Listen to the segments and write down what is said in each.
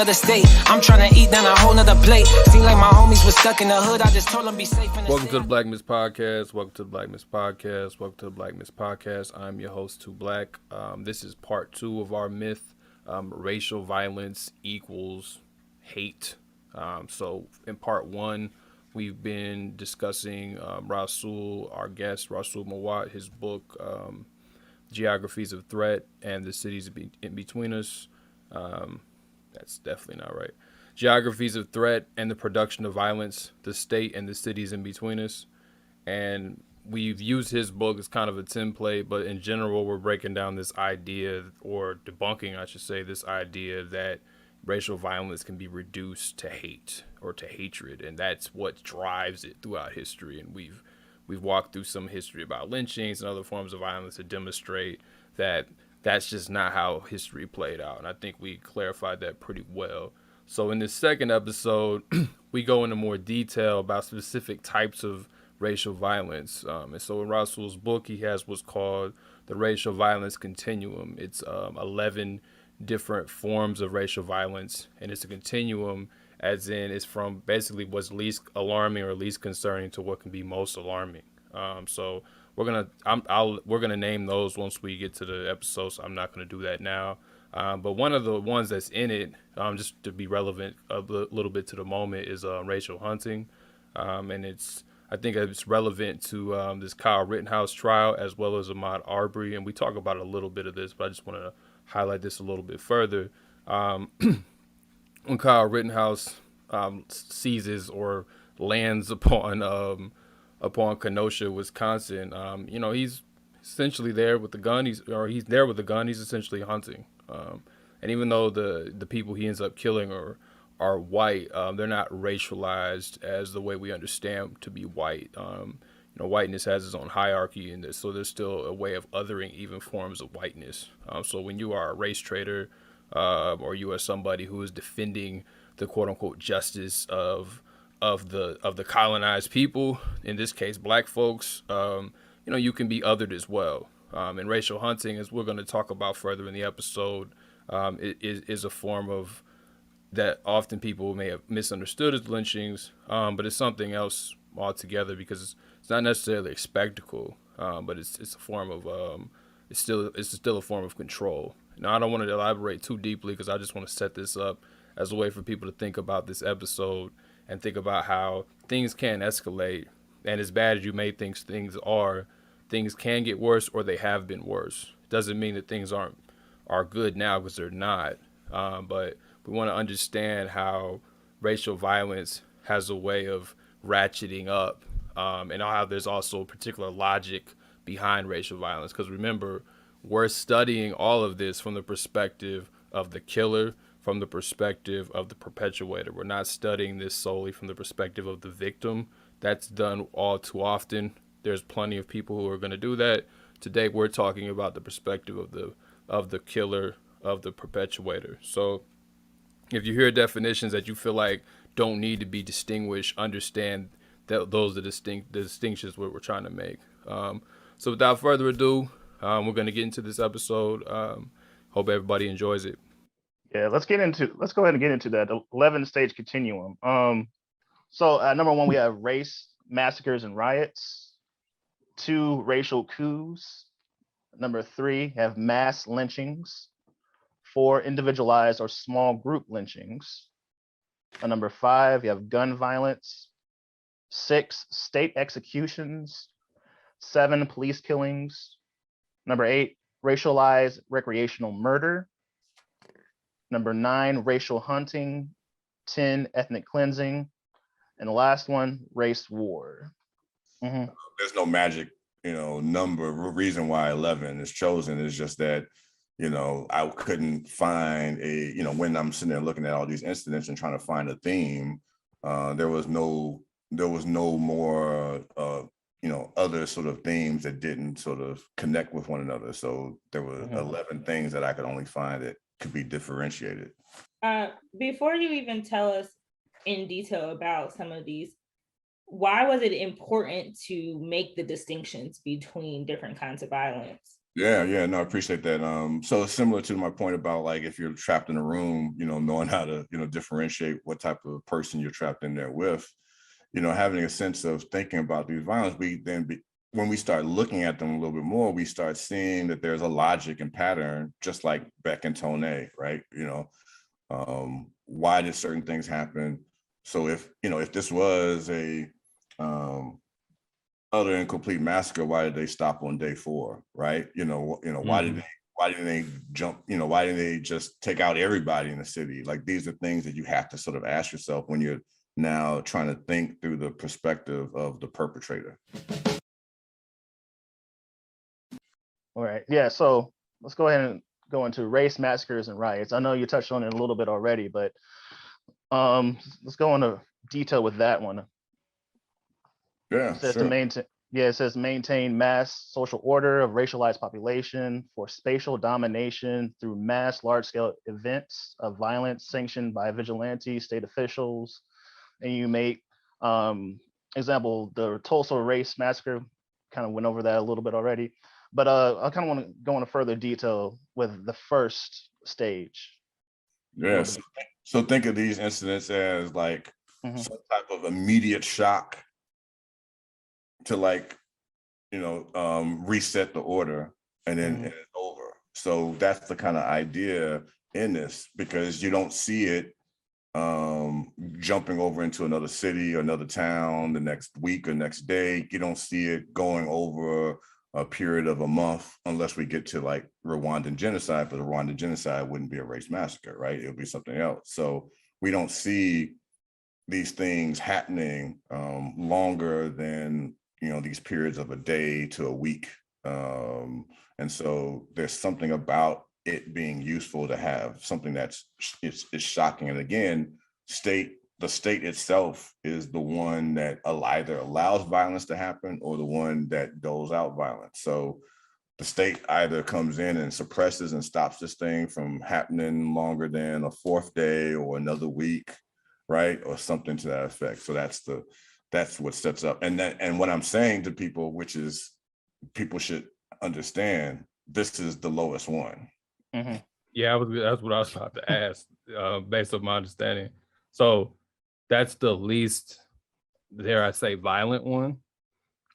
nother state. I'm trying to eat down a whole nother plate. Seem like my homies was stuck in the hood. I just told them be safe. Welcome to the Black Miss Podcast. Welcome to the Black Miss Podcast. Welcome to the Black Miss Podcast. I'm your host, Too Black. This is part 2 of our myth. Racial violence equals hate. So in part 1, we've been discussing Rasul, our guest, Rasul Mowatt, his book, Geographies of Threat and the Cities in Between Us. That's definitely not right. Geographies of Threat and the Production of Violence, the State and the Cities in Between Us. And we've used his book as kind of a template, but in general, we're breaking down this idea, or debunking, I should say, this idea that racial violence can be reduced to hate or to hatred. And that's what drives it throughout history. And we've walked through some history about lynchings and other forms of violence to demonstrate that that's just not how history played out. And I think we clarified that pretty well. So in this second episode, we go into more detail about specific types of racial violence. And so in Rasul's book, he has what's called the Racial Violence Continuum. It's 11 different forms of racial violence, and it's a continuum, as in it's from basically what's least alarming or least concerning to what can be most alarming. So we're gonna name those once we get to the episode. So I'm not gonna do that now. But one of the ones that's in it, just to be relevant a little bit to the moment, is racial hunting, and I think it's relevant to this Kyle Rittenhouse trial as well as Ahmaud Arbery, and we talk about a little bit of this, but I just want to highlight this a little bit further. When Kyle Rittenhouse seizes or lands upon Kenosha, Wisconsin, he's essentially there with the gun. He's there with the gun. He's essentially hunting. And even though the people he ends up killing are white, they're not racialized as the way we understand to be white. Whiteness has its own hierarchy in this, so there's still a way of othering even forms of whiteness. So when you are a race traitor, or you are somebody who is defending the quote unquote justice of the colonized people, in this case black folks, you can be othered as well. And racial hunting, as we're going to talk about further in the episode, is a form of that often people may have misunderstood as lynchings, but it's something else altogether, because it's not necessarily a spectacle, but it's a form of it's still a form of control. Now, I don't want to elaborate too deeply, because I just want to set this up as a way for people to think about this episode and think about how things can escalate, and as bad as you may think things are, things can get worse, or they have been worse. Doesn't mean that things are good now, because they're not. But we want to understand how racial violence has a way of ratcheting up, and how there's also particular logic behind racial violence. Because remember, we're studying all of this from the perspective of the killer, from the perspective of the perpetuator. We're not studying this solely from the perspective of the victim. That's done all too often. There's plenty of people who are going to do that. Today, we're talking about the perspective of the killer, of the perpetuator. So if you hear definitions that you feel like don't need to be distinguished, understand that those are the distinctions what we're trying to make. So without further ado, we're going to get into this episode. Hope everybody enjoys it. Yeah, let's go ahead and get into that 11-stage continuum. So number 1, we have race, massacres, and riots. 2, racial coups. Number 3, have mass lynchings. 4, individualized or small group lynchings. Number 5, you have gun violence. 6, state executions. 7, police killings. Number 8, racialized recreational murder. Number 9, racial hunting. 10, ethnic cleansing. And the last one, race war. Mm-hmm. There's no magic, number. Reason why 11 is chosen is just that, I couldn't find when I'm sitting there looking at all these incidents and trying to find a theme, there was no more, other sort of themes that didn't sort of connect with one another. So there were 11 things that I could only find that could be differentiated. Before you even tell us in detail about some of these, why was it important to make the distinctions between different kinds of violence? Yeah, no, I appreciate that. So it's similar to my point about like if you're trapped in a room, knowing how to, differentiate what type of person you're trapped in there with, having a sense of thinking about these violence, when we start looking at them a little bit more, we start seeing that there's a logic and pattern, just like Beck and Tone, right? Why did certain things happen? So if this was a utter and complete massacre, why did they stop on day 4, right? Why didn't they jump? Why didn't they just take out everybody in the city? Like these are things that you have to sort of ask yourself when you're now trying to think through the perspective of the perpetrator. All right. Yeah. So let's go ahead and go into race massacres and riots. I know you touched on it a little bit already, but let's go into detail with that one. Yeah, It says sure. it says maintain mass social order of racialized population for spatial domination through mass large-scale events of violence sanctioned by vigilante state officials. And you make example, the Tulsa race massacre, kind of went over that a little bit already. But I kind of want to go into further detail with the first stage. Yeah. So think of these incidents as like some type of immediate shock to like, reset the order and then it's over. So that's the kind of idea in this, because you don't see it jumping over into another city or another town the next week or next day. You don't see it going over a period of a month unless we get to like Rwandan genocide, but the Rwandan genocide wouldn't be a race massacre, right? It would be something else. So we don't see these things happening longer than these periods of a day to a week, and so there's something about it being useful to have something that's is shocking. And again, the state itself is the one that either allows violence to happen or the one that doles out violence. So the state either comes in and suppresses and stops this thing from happening longer than a 4th day or another week, right? Or something to that effect. So that's what sets up. And what I'm saying to people, which is people should understand, this is the lowest one. Mm-hmm. Yeah, that's what I was about to ask, based on my understanding. So that's the least, dare I say, violent one,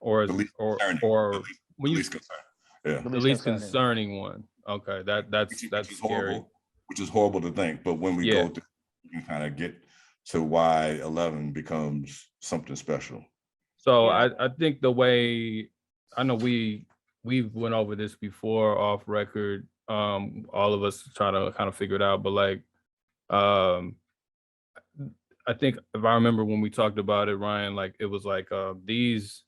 or The least or concerning. or The least concerning. Yeah. The least concerning one. Okay, that's scary. horrible. Which is horrible to think, but when we go through, you can kind of get to why 11 becomes something special. So I think the way, I know we went over this before off record, all of us trying to kind of figure it out, but like I think if I remember when we talked about it, Ryan, like it was like these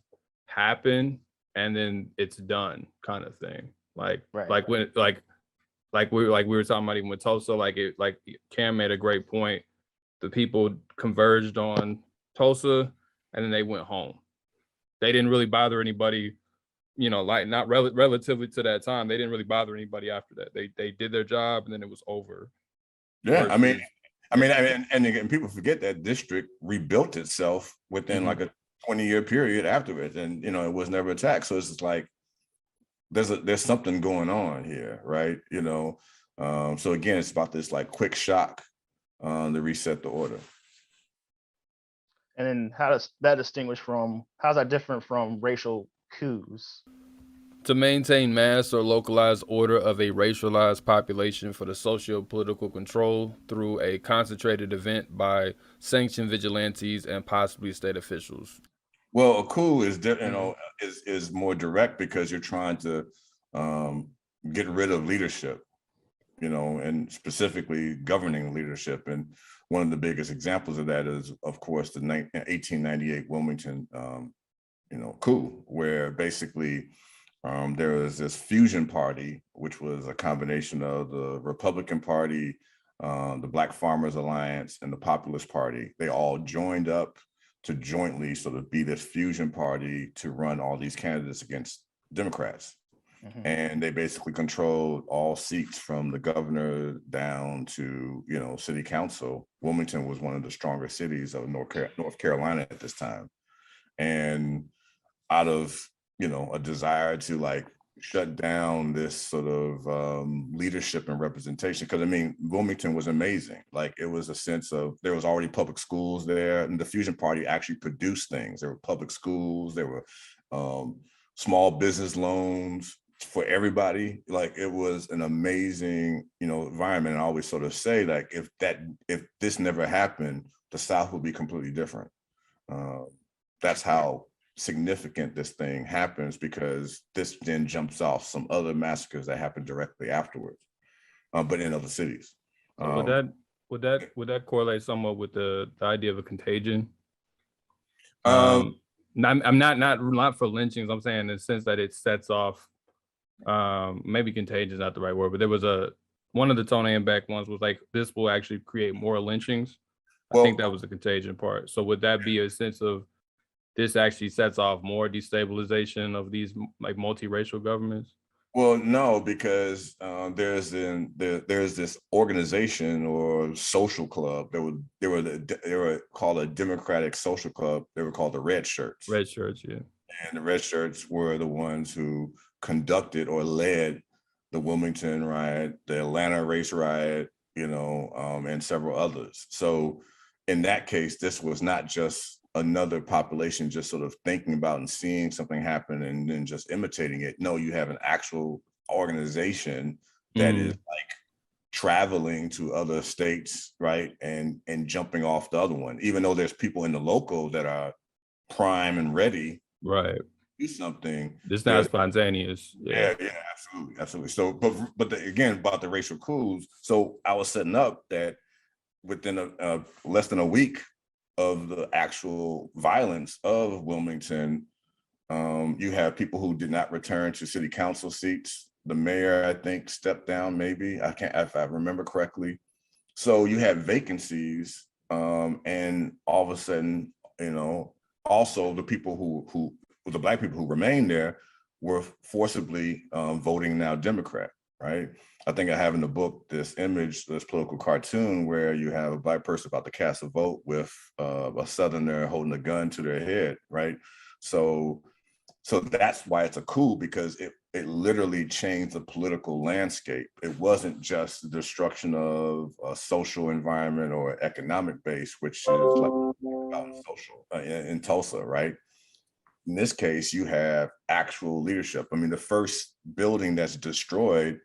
happen and then it's done kind of thing. Like when we were talking about even with Tulsa, like Cam made a great point. The people converged on Tulsa and then they went home. They didn't really bother anybody, like not relatively to that time. They didn't really bother anybody after that. They did their job and then it was over. Yeah, I mean, and people forget that district rebuilt itself within like a 20-year period afterwards, and it was never attacked. So it's just like there's something going on here, right? So again, it's about this like quick shock to reset the order. And then how's that different from racial coups? To maintain mass or localized order of a racialized population for the socio-political control through a concentrated event by sanctioned vigilantes and possibly state officials. Well, a coup is is more direct because you're trying to get rid of leadership, and specifically governing leadership. And one of the biggest examples of that is, of course, the 1898 Wilmington, coup, where basically there was this fusion party, which was a combination of the Republican Party, the Black Farmers Alliance, and the Populist Party. They all joined up to jointly sort of be this fusion party to run all these candidates against Democrats. And they basically controlled all seats from the governor down to, city council. Wilmington was one of the strongest cities of North Carolina at this time. And out of, a desire to like, shut down this sort of leadership and representation. Because I mean, Wilmington was amazing. Like it was a sense of there was already public schools there, and the Fusion Party actually produced things. There were public schools, there were small business loans for everybody. Like it was an amazing, environment. And I always sort of say, like, if this never happened, the South would be completely different. That's how significant this thing happens, because this then jumps off some other massacres that happened directly afterwards, but in other cities. Would that correlate somewhat with the idea of a contagion? Um, I'm not for lynchings. I'm saying in the sense that it sets off. Maybe contagion is not the right word, but there was one of the Tony and Beck ones was like, this will actually create more lynchings. I think that was the contagion part. So would that be a sense of this actually sets off more destabilization of these like multiracial governments? Well, no, because there's this organization or social club. They were called a Democratic Social Club. They were called the Red Shirts. Red Shirts, yeah. And the Red Shirts were the ones who conducted or led the Wilmington riot, the Atlanta race riot, and several others. So in that case, this was not just another population just sort of thinking about and seeing something happen and then just imitating it. No, you have an actual organization that is like traveling to other states, right? And jumping off the other one, even though there's people in the local that are prime and ready, right, to do something. It's not spontaneous. Yeah, absolutely. So, but again, about the racial coups. So I was setting up that within less than a week of the actual violence of Wilmington, you have people who did not return to city council seats. The mayor, I think, stepped down, maybe. I can't, if I remember correctly. So you had vacancies, and all of a sudden, also the people who the Black people who remained there were forcibly voting now Democrat, right? I think I have in the book this image, this political cartoon where you have a Black person about to cast a vote with a Southerner holding a gun to their head, right? So that's why it's a coup, because it literally changed the political landscape. It wasn't just the destruction of a social environment or economic base, which is like about social in Tulsa, right? In this case, you have actual leadership. I mean, the first building that's destroyed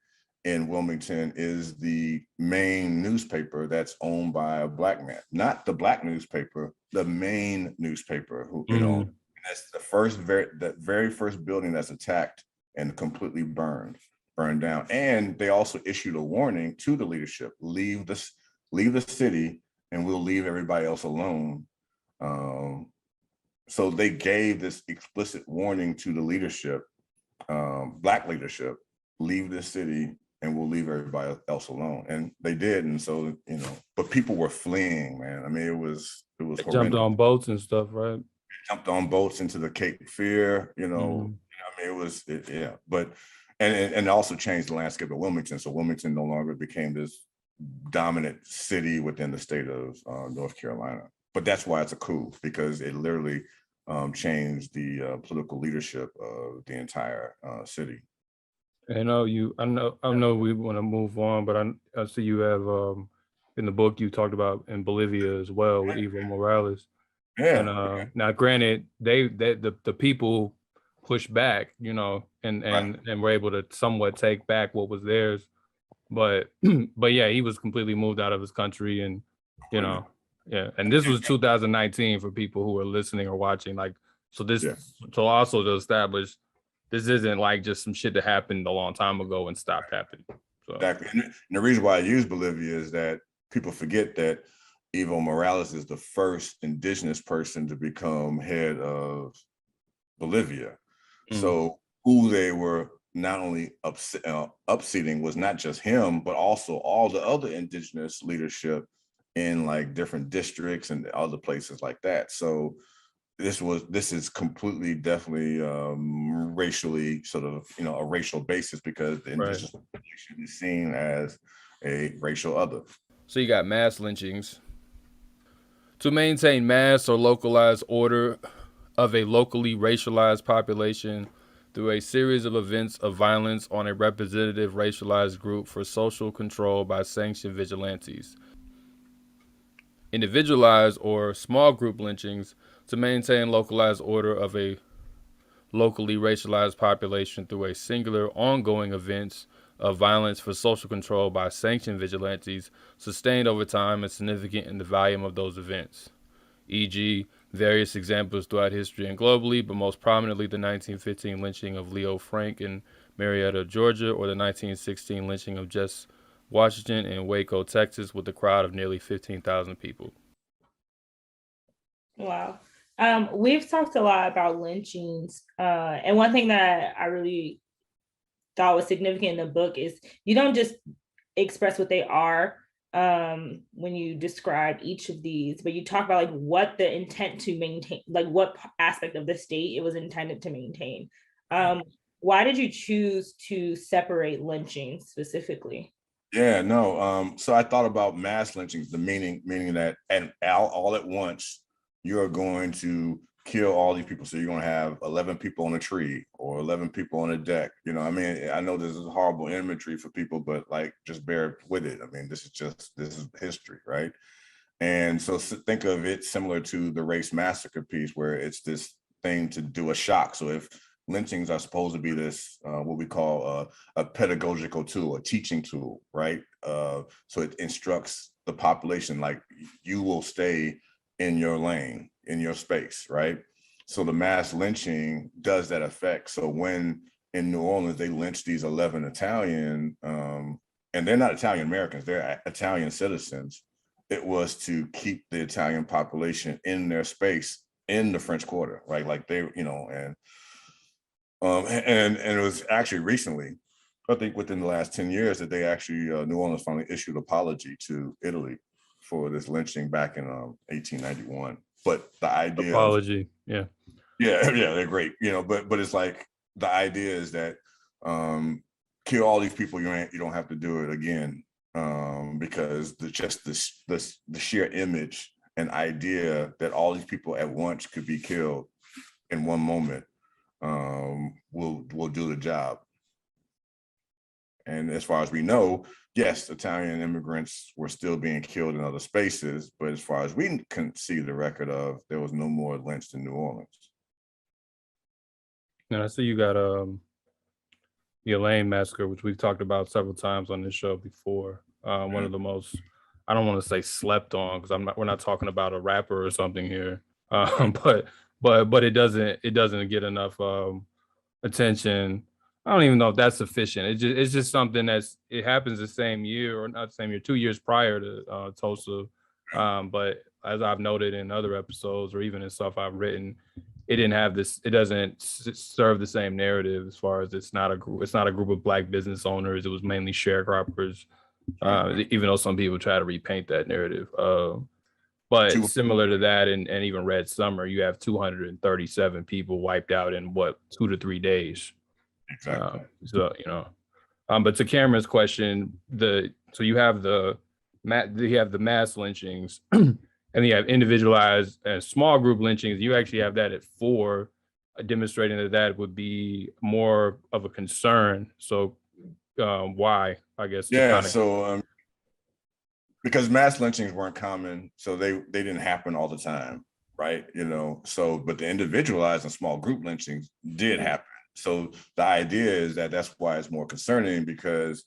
in Wilmington is the main newspaper that's owned by a Black man, not the Black newspaper, the main newspaper, who, that's the very first building that's attacked and completely burned down. And they also issued a warning to the leadership: leave the city and we'll leave everybody else alone. So they gave this explicit warning to the leadership, Black leadership: leave the city and we'll leave everybody else alone. And they did. And so, but people were fleeing, man. I mean, it was horrendous. Jumped on boats and stuff, right? Jumped on boats into the Cape Fear, I mean, but and also changed the landscape of Wilmington. So Wilmington no longer became this dominant city within the state of North Carolina. But that's why it's a coup, because it literally changed the political leadership of the entire city. I know we want to move on, but I see you have in the book you talked about in Bolivia as well with Evo Morales. Yeah. And now, granted, the people pushed back, and were able to somewhat take back what was theirs, but yeah, he was completely moved out of his country, and yeah. And this was 2019 for people who are listening or watching, like, so also to establish, this isn't like just some shit that happened a long time ago and stopped happening. So. Exactly. And the reason why I use Bolivia is that people forget that Evo Morales is the first indigenous person to become head of Bolivia. So who they were not only upseating was not just him, but also all the other indigenous leadership in like different districts and other places like that. So this is completely, definitely racially sort of, a racial basis, because the indigenous population is seen as a racial other. So you got mass lynchings. To maintain mass or localized order of a locally racialized population, through a series of events of violence on a representative racialized group for social control by sanctioned vigilantes. Individualized or small group lynchings to maintain localized order of a locally racialized population through a singular ongoing events of violence for social control by sanctioned vigilantes sustained over time and significant in the volume of those events, e.g., various examples throughout history and globally, but most prominently the 1915 lynching of Leo Frank in Marietta, Georgia, or the 1916 lynching of Jess Washington in Waco, Texas, with a crowd of nearly 15,000 people. Wow. We've talked a lot about lynchings, and one thing that I really thought was significant in the book is you don't just express what they are when you describe each of these, but you talk about like what the intent to maintain, like what aspect of the state it was intended to maintain. Why did you choose to separate lynching specifically? Yeah, no. So I thought about mass lynchings, the meaning that and all at once you're going to kill all these people. So you're going to have 11 people on a tree or 11 people on a deck. You know, I mean, I know this is horrible imagery for people, but like, just bear with it. I mean, this is history, right? And so think of it similar to the race massacre piece, where it's this thing to do a shock. So if lynchings are supposed to be this, what we call a pedagogical tool, a teaching tool, right? So it instructs the population, like, you will stay in your lane, in your space, right? So the mass lynching does that effect. So when in New Orleans, they lynched these 11 Italian, and they're not Italian Americans, they're Italian citizens. It was to keep the Italian population in their space in the French Quarter, right? Like they, you know, and it was actually recently, I think within the last 10 years, that they actually, New Orleans finally issued an apology to Italy for this lynching back in 1891. But the idea Apology, yeah, they're great, you know, but it's like, the idea is that kill all these people, you don't have to do it again, because the sheer image and idea that all these people at once could be killed in one moment will do the job. And as far as we know, yes, Italian immigrants were still being killed in other spaces, but as far as we can see the record of, there was no more lynched in New Orleans. And I see you got the Elaine massacre, which we've talked about several times on this show before. One of the most, I don't want to say slept on, because we're not talking about a rapper or something here, but it doesn't get enough attention. I don't even know if that's sufficient. It's just something it happens the same year, or not the same year, 2 years prior to Tulsa. But as I've noted in other episodes, or even in stuff I've written, it doesn't serve the same narrative, as far as it's not a group of Black business owners. It was mainly sharecroppers, even though some people try to repaint that narrative. But similar to that, and even Red Summer, you have 237 people wiped out in 2 to 3 days. Exactly. So, you know, but to Cameron's question, so you have the mass lynchings, and you have individualized and small group lynchings. You actually have that at 4, demonstrating that would be more of a concern. So why, I guess? Yeah, so because mass lynchings weren't common, so they didn't happen all the time, right? You know, so, but the individualized and small group lynchings did happen. So the idea is that that's why it's more concerning, because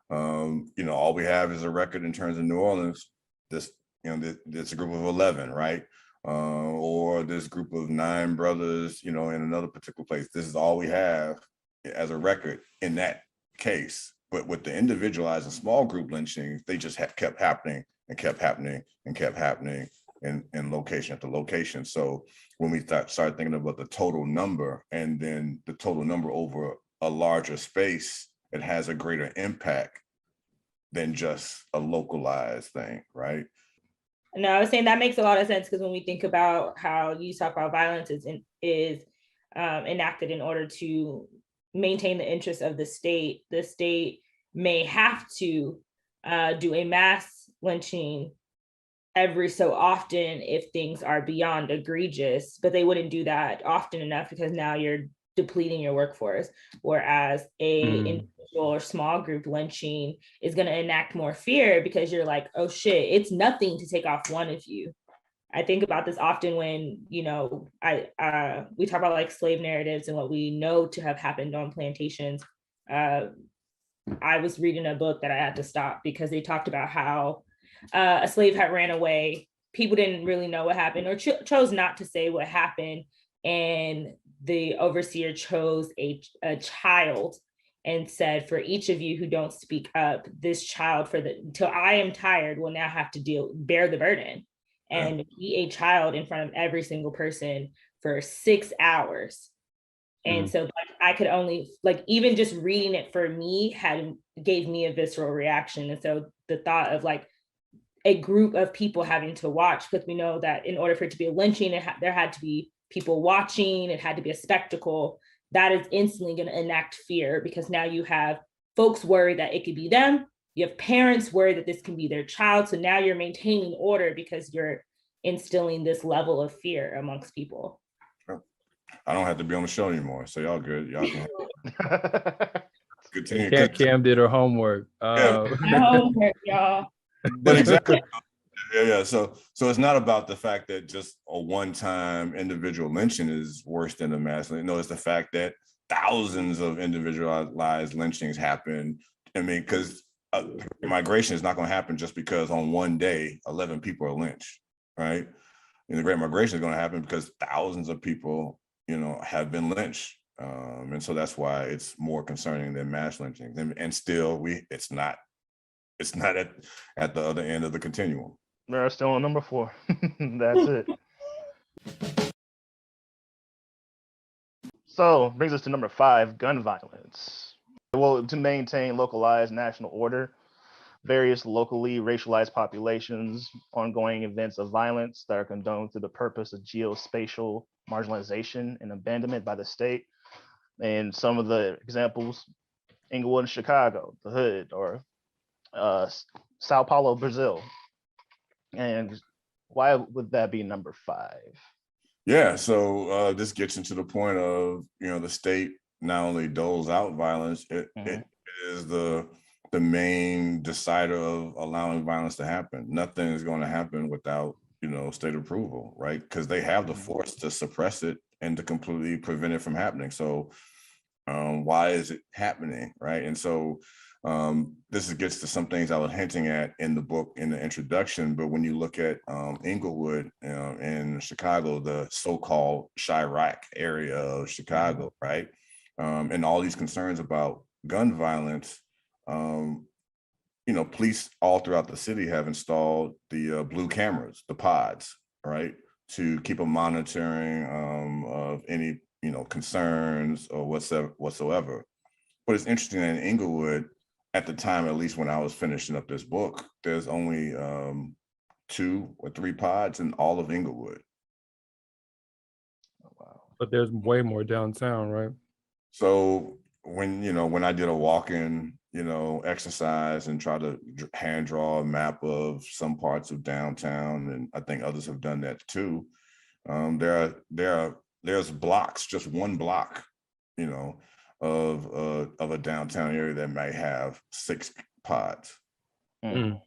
you know, all we have is a record in terms of New Orleans. This, you know, there's a group of 11, right? Or this group of 9 brothers, you know, in another particular place. This is all we have as a record in that case. But with the individualized and small group lynchings, they just kept happening and kept happening and kept happening in location after location. So when we started thinking about the total number, and then the total number over a larger space, it has a greater impact than just a localized thing, right? No, I was saying that makes a lot of sense, because when we think about how you talk about violence is enacted in order to maintain the interests of the state may have to do a mass lynching every so often if things are beyond egregious, but they wouldn't do that often enough, because now you're depleting your workforce, whereas a individual or small group lynching is going to enact more fear because you're like, oh shit, it's nothing to take off one of you. I think about this often when, we talk about like slave narratives and what we know to have happened on plantations. I was reading a book that I had to stop because they talked about how a slave had ran away. People didn't really know what happened or chose not to say what happened. And the overseer chose a child and said, for each of you who don't speak up, this child till I am tired will now have to bear the burden and be a child in front of every single person for 6 hours. And so I could only, like, even just reading it for me gave me a visceral reaction. And so the thought of like a group of people having to watch, because we know that in order for it to be a lynching, there had to be people watching, it had to be a spectacle. That is instantly going to enact fear, because now you have folks worried that it could be them. You have parents worried that this can be their child. So now you're maintaining order because you're instilling this level of fear amongst people. I don't have to be on the show anymore, so y'all good. Y'all can continue. Cam did her homework. Homework, y'all. But exactly. Yeah. So it's not about the fact that just a one-time individual lynching is worse than the mass lynching. No, it's the fact that thousands of individualized lynchings happen. I mean, because migration is not going to happen just because on one day 11 people are lynched, right? And the Great Migration is going to happen because thousands of people, have been lynched, and so that's why it's more concerning than mass lynchings. And still, it's not at the other end of the continuum. They're still on number 4. That's it. So brings us to number 5, gun violence. Well, to maintain localized national order, various locally racialized populations, ongoing events of violence that are condoned through the purpose of geospatial marginalization and abandonment by the state. And some of the examples, Inglewood and Chicago, the Hood, or Sao Paulo, Brazil. And why would that be number 5? Yeah, so this gets into the point of, the state not only doles out violence, it is the main decider of allowing violence to happen. Nothing is going to happen without, state approval, right? Because they have the force to suppress it and to completely prevent it from happening. So why is it happening, right? And so this gets to some things I was hinting at in the book in the introduction, but when you look at Inglewood in Chicago, the so-called Chirac area of Chicago, right? And all these concerns about gun violence, police all throughout the city have installed the blue cameras, the pods, right? To keep a monitoring of any, concerns or whatsoever. But it's interesting that in Inglewood, at the time, at least when I was finishing up this book, there's only 2 or 3 pods in all of Inglewood. Oh, wow. But there's way more downtown, right? So when I did a walk-in, exercise and try to hand draw a map of some parts of downtown, and I think others have done that too. There's blocks, just one block, of a downtown area that might have 6 pods. And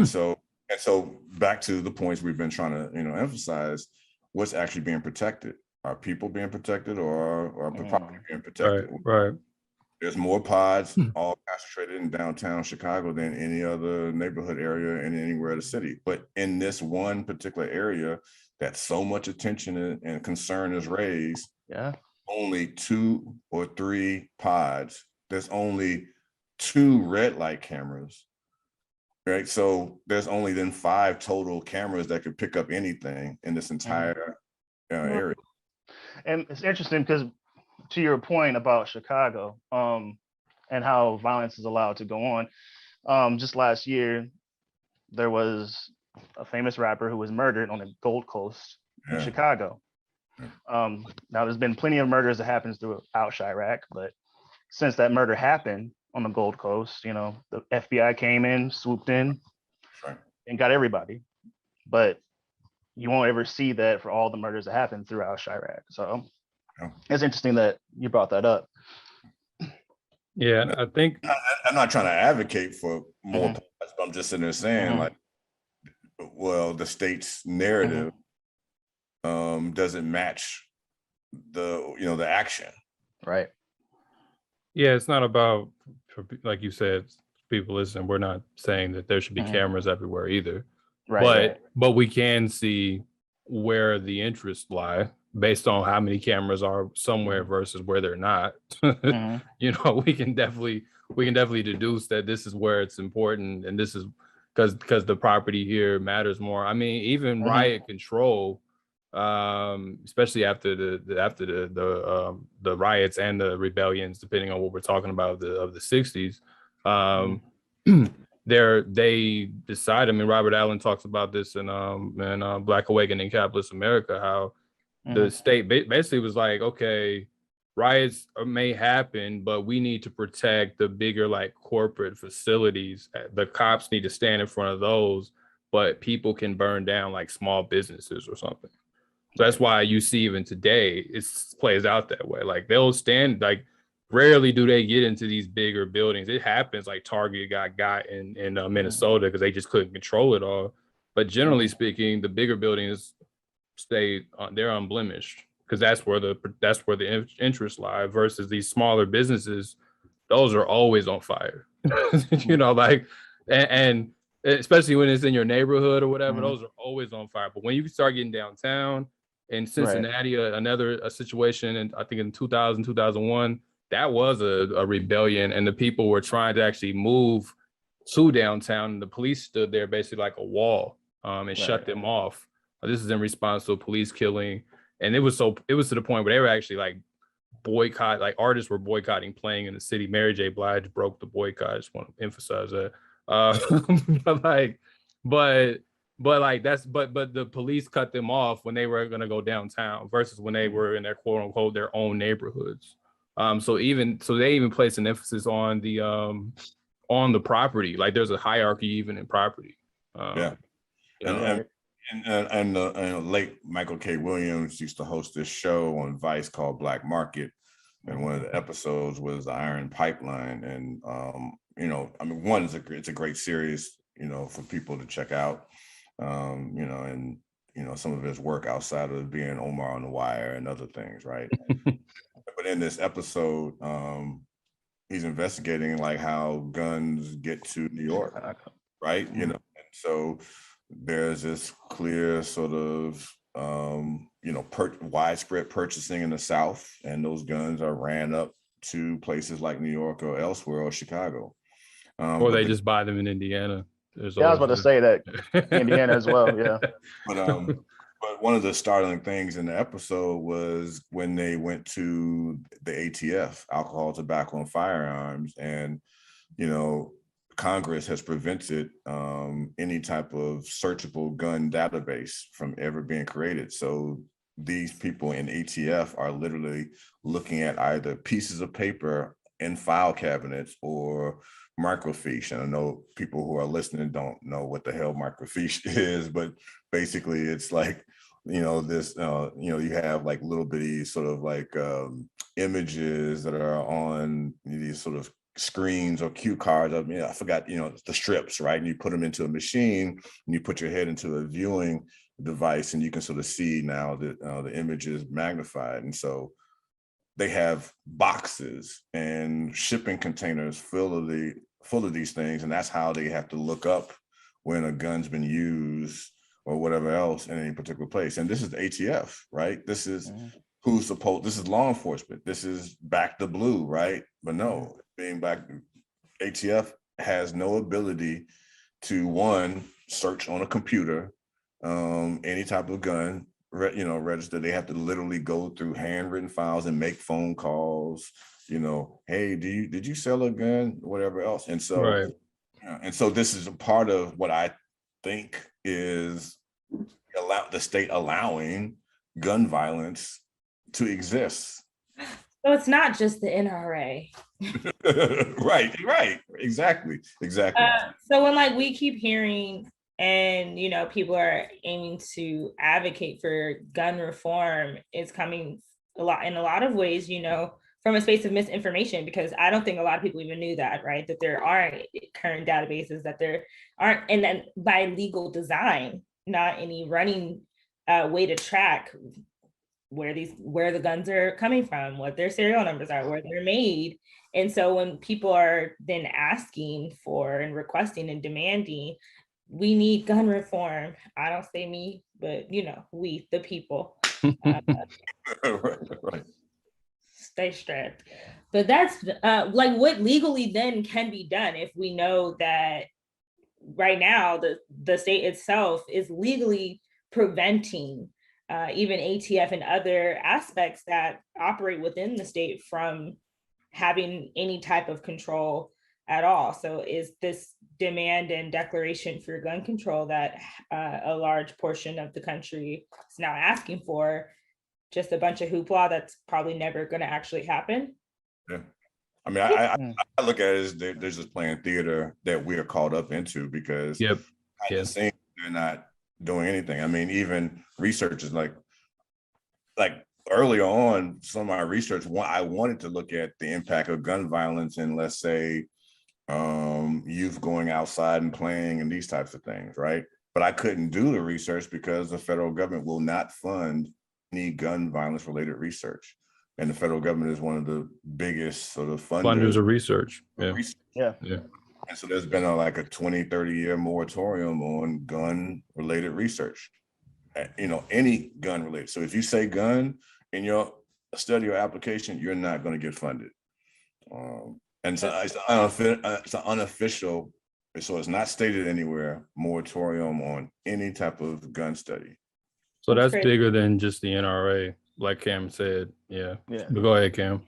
so back to the points we've been trying to emphasize, what's actually being protected? Are people being protected, or property being protected? Right. There's more pods all concentrated in downtown Chicago than any other neighborhood area in anywhere in the city. But in this one particular area that so much attention and concern is raised, only 2 or 3 pods. There's only 2 red light cameras, right? So there's only then 5 total cameras that could pick up anything in this entire area. And it's interesting because, to your point about Chicago, and how violence is allowed to go on, just last year, there was a famous rapper who was murdered on the Gold Coast in Chicago. Now, there's been plenty of murders that happens throughout Chirac, but since that murder happened on the Gold Coast, the FBI came in, swooped in, and got everybody. But you won't ever see that for all the murders that happen throughout Chirac. So It's interesting that you brought that up. Yeah, I think I'm not trying to advocate for more Mhm. police, but I'm just sitting there saying, Mhm. like, well, the state's narrative doesn't match the action. Right. yeah, it's not about, like you said, people listen. We're not saying that there should be cameras everywhere either, Right. but we can see where the interests lie based on how many cameras are somewhere versus where they're not. Mhm. We can definitely deduce that this is where it's important, and this is because the property here matters more. I mean, even riot control, especially after the riots and the rebellions, depending on what we're talking about of the 60s, they decide. I mean, Robert Allen talks about this in Black Awakening Capitalist America, how the state basically was like, okay, riots may happen, but we need to protect the bigger like corporate facilities. The cops need to stand in front of those, but people can burn down like small businesses or something. So that's why you see even today it plays out that way. Like they'll stand, like rarely do they get into these bigger buildings. It happens, like Target got in Minnesota because they just couldn't control it all. But generally speaking, the bigger buildings they're unblemished because that's where the interests lie. Versus these smaller businesses, those are always on fire. Like and especially when it's in your neighborhood or whatever, those are always on fire. But when you start getting downtown, in Cincinnati, a situation, and I think in 2000, 2001, that was a rebellion, and the people were trying to actually move to downtown, and the police stood there basically like a wall, and shut them off. This is in response to a police killing, and it was to the point where they were actually like artists were boycotting playing in the city. Mary J. Blige broke the boycott. I just want to emphasize that. But the police cut them off when they were gonna go downtown versus when they were in their quote unquote their own neighborhoods. So they even place an emphasis on the property. Like there's a hierarchy even in property. And late Michael K. Williams used to host this show on Vice called Black Market, and one of the episodes was the Iron Pipeline. And one is it's a great series, for people to check out, and some of his work outside of being Omar on the Wire and other things, right? But in this episode, he's investigating like how guns get to New York, right? And so there's this clear sort of widespread purchasing in the South, and those guns are ran up to places like New York or elsewhere or Chicago, or they just buy them in Indiana. I was about to say that Indiana as well. Yeah. But one of the startling things in the episode was when they went to the ATF, alcohol, tobacco, and firearms, and Congress has prevented any type of searchable gun database from ever being created. So these people in ATF are literally looking at either pieces of paper in file cabinets or microfiche. And I know people who are listening don't know what the hell microfiche is, but basically it's like, you have like little bitty sort of like images that are on these sort of screens or cue cards. I forgot, the strips, right? And you put them into a machine and you put your head into a viewing device, and you can sort of see now that the image is magnified. And so they have boxes and shipping containers full of these things, and that's how they have to look up when a gun's been used or whatever else in any particular place. And this is the ATF, right? This is this is law enforcement. This is back to blue, right? But no, being back, ATF has no ability to, one, search on a computer any type of gun, register. They have to literally go through handwritten files and make phone calls, hey, did you sell a gun, whatever else. And so, right. And so this is a part of what I think is the state allowing gun violence to exist. So it's not just the NRA. Right. Exactly. So when we keep hearing and people are aiming to advocate for gun reform, it's coming in a lot of ways, from a space of misinformation, because I don't think a lot of people even knew that, right? That there aren't current databases, that there aren't, and then by legal design, not any running way to track where the guns are coming from, what their serial numbers are, where they're made. And so when people are then asking for and requesting and demanding, we need gun reform. I don't say me, but we, the people. Right. Stay strapped. But that's like what legally then can be done if we know that right now the state itself is legally preventing even ATF and other aspects that operate within the state from having any type of control at all. So is this demand and declaration for gun control that a large portion of the country is now asking for just a bunch of hoopla that's probably never going to actually happen? Yeah. I mean, I look at it as they're just playing theater that we are caught up into, because Yep. at the same, they're not doing anything. I mean, even research is like earlier on, some of my research, I wanted to look at the impact of gun violence in, let's say, youth going outside and playing and these types of things, right? But I couldn't do the research because the federal government will not fund any gun violence related research. And the federal government is one of the biggest sort of funders of research. Yeah. And so there's been a 20, 30-year moratorium on gun related research, any gun related. So if you say gun in your study or application, you're not going to get funded. And so it's an unofficial, so it's not stated anywhere, moratorium on any type of gun study. So that's bigger than just the NRA, like Cam said. Yeah. But go ahead, Cam.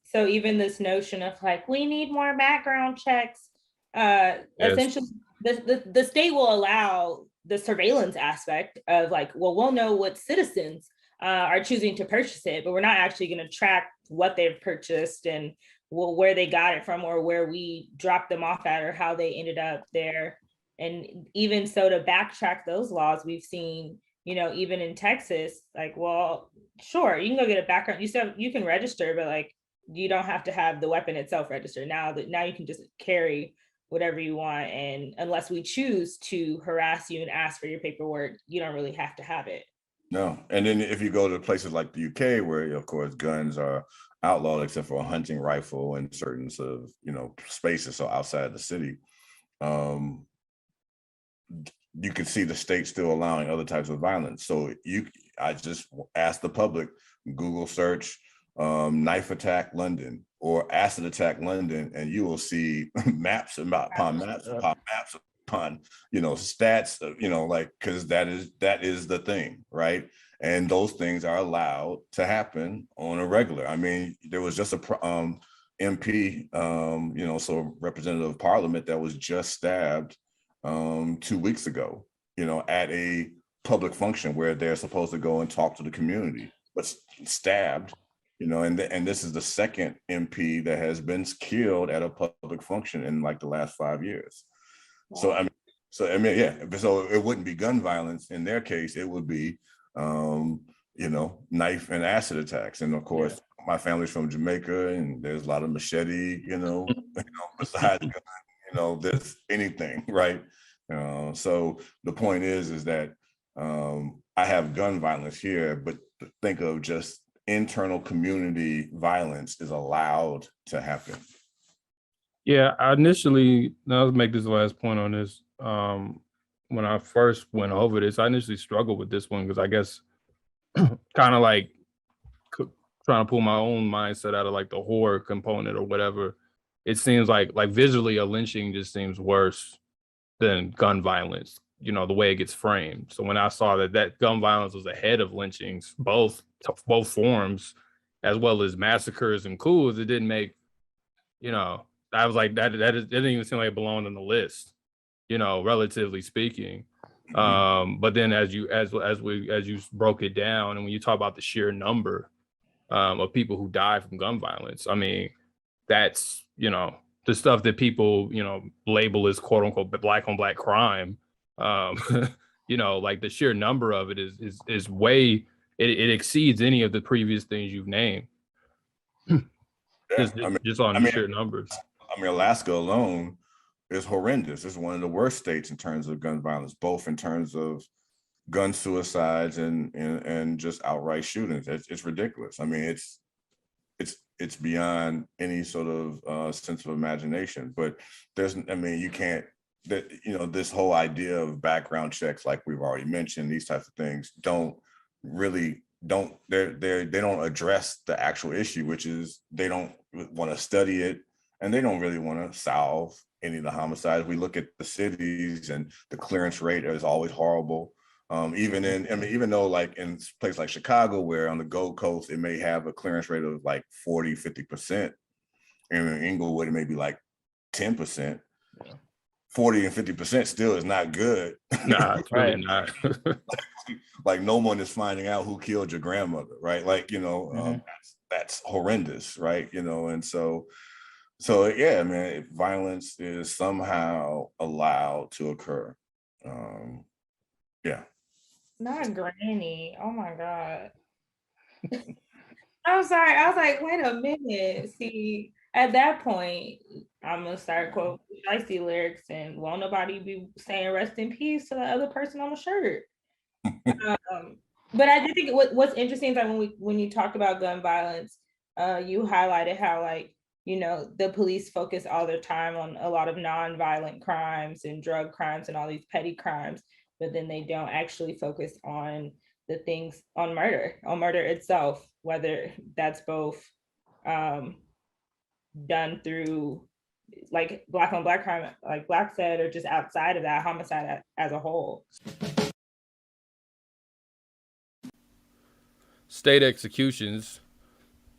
So even this notion of we need more background checks, essentially the state will allow the surveillance aspect of we'll know what citizens are choosing to purchase it, but we're not actually going to track what they've purchased and where they got it from, or where we dropped them off at, or how they ended up there. And even so, to backtrack those laws, we've seen, even in Texas, sure, you can go get a background. You can register, but you don't have to have the weapon itself registered. Now you can just carry whatever you want, and unless we choose to harass you and ask for your paperwork, you don't really have to have it. No. And then if you go to places like the UK, where of course guns are outlawed except for a hunting rifle in certain sort of spaces, so outside the city, you can see the state still allowing other types of violence. So I just ask the public, Google search knife attack London or acid attack London, and you will see maps upon stats, because that is the thing, right? And those things are allowed to happen on a regular. I mean, there was just a MP, so representative of parliament, that was just stabbed 2 weeks ago, at a public function where they're supposed to go and talk to the community, but stabbed, and this is the second MP that has been killed at a public function in the last 5 years. Wow. So it wouldn't be gun violence in their case. It would be, knife and acid attacks. And of course, my family's from Jamaica, and there's a lot of machete, besides gun, there's anything, right? So the point is that I have gun violence here, but think of just internal community violence is allowed to happen. Yeah, I'll make this last point on this. When I first went over this, I initially struggled with this one because I guess kind of trying to pull my own mindset out of the horror component or whatever. It seems like visually a lynching just seems worse than gun violence, the way it gets framed. So when I saw that gun violence was ahead of lynchings, both forms, as well as massacres and coups, it didn't make, I was like, that didn't even seem like it belonged on the list, relatively speaking. But then as you broke it down, and when you talk about the sheer number of people who die from gun violence, I mean, that's, the stuff that people, label as quote unquote black on black crime, the sheer number of it is way it exceeds any of the previous things you've named. Yeah, Just on sheer numbers. I mean, Alaska alone is horrendous. It's one of the worst states in terms of gun violence, both in terms of gun suicides and just outright shootings. It's ridiculous. I mean, it's beyond any sort of sense of imagination. But you can't. This whole idea of background checks, like we've already mentioned, these types of things they don't address the actual issue, which is they don't want to study it, and they don't really want to solve any of the homicides. We look at the cities, and the clearance rate is always horrible. Even though like in a place like Chicago, where on the Gold Coast, it may have a clearance rate of like 40, 50%, and in Inglewood, it may be like 10%. 40 and 50% still is not good. Nah, it's really not. Like no one is finding out who killed your grandmother, right? Like, that's horrendous, right? And so yeah, man, violence is somehow allowed to occur. Yeah. Not Granny. Oh my God. I'm sorry. I was like, wait a minute. See, at that point, I'm gonna start quoting icy lyrics, and won't nobody be saying rest in peace to the other person on the shirt. But I do think what's interesting is that when you talked about gun violence, you highlighted how the police focus all their time on a lot of non-violent crimes and drug crimes and all these petty crimes, but then they don't actually focus on the things on murder itself, whether that's both done through like Black on Black crime, like Black said, or just outside of that, homicide as a whole. State executions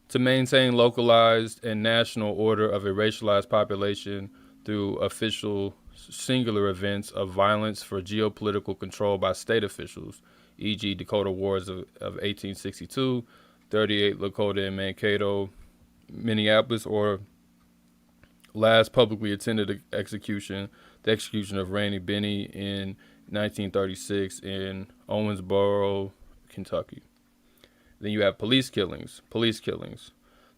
to maintain localized and national order of a racialized population through official singular events of violence for geopolitical control by state officials, e.g. Dakota Wars of 1862, 38 Lakota and Mankato, Minneapolis, or last publicly attended execution, the execution of Randy Benny in 1936 in Owensboro, Kentucky. Then you have police killings.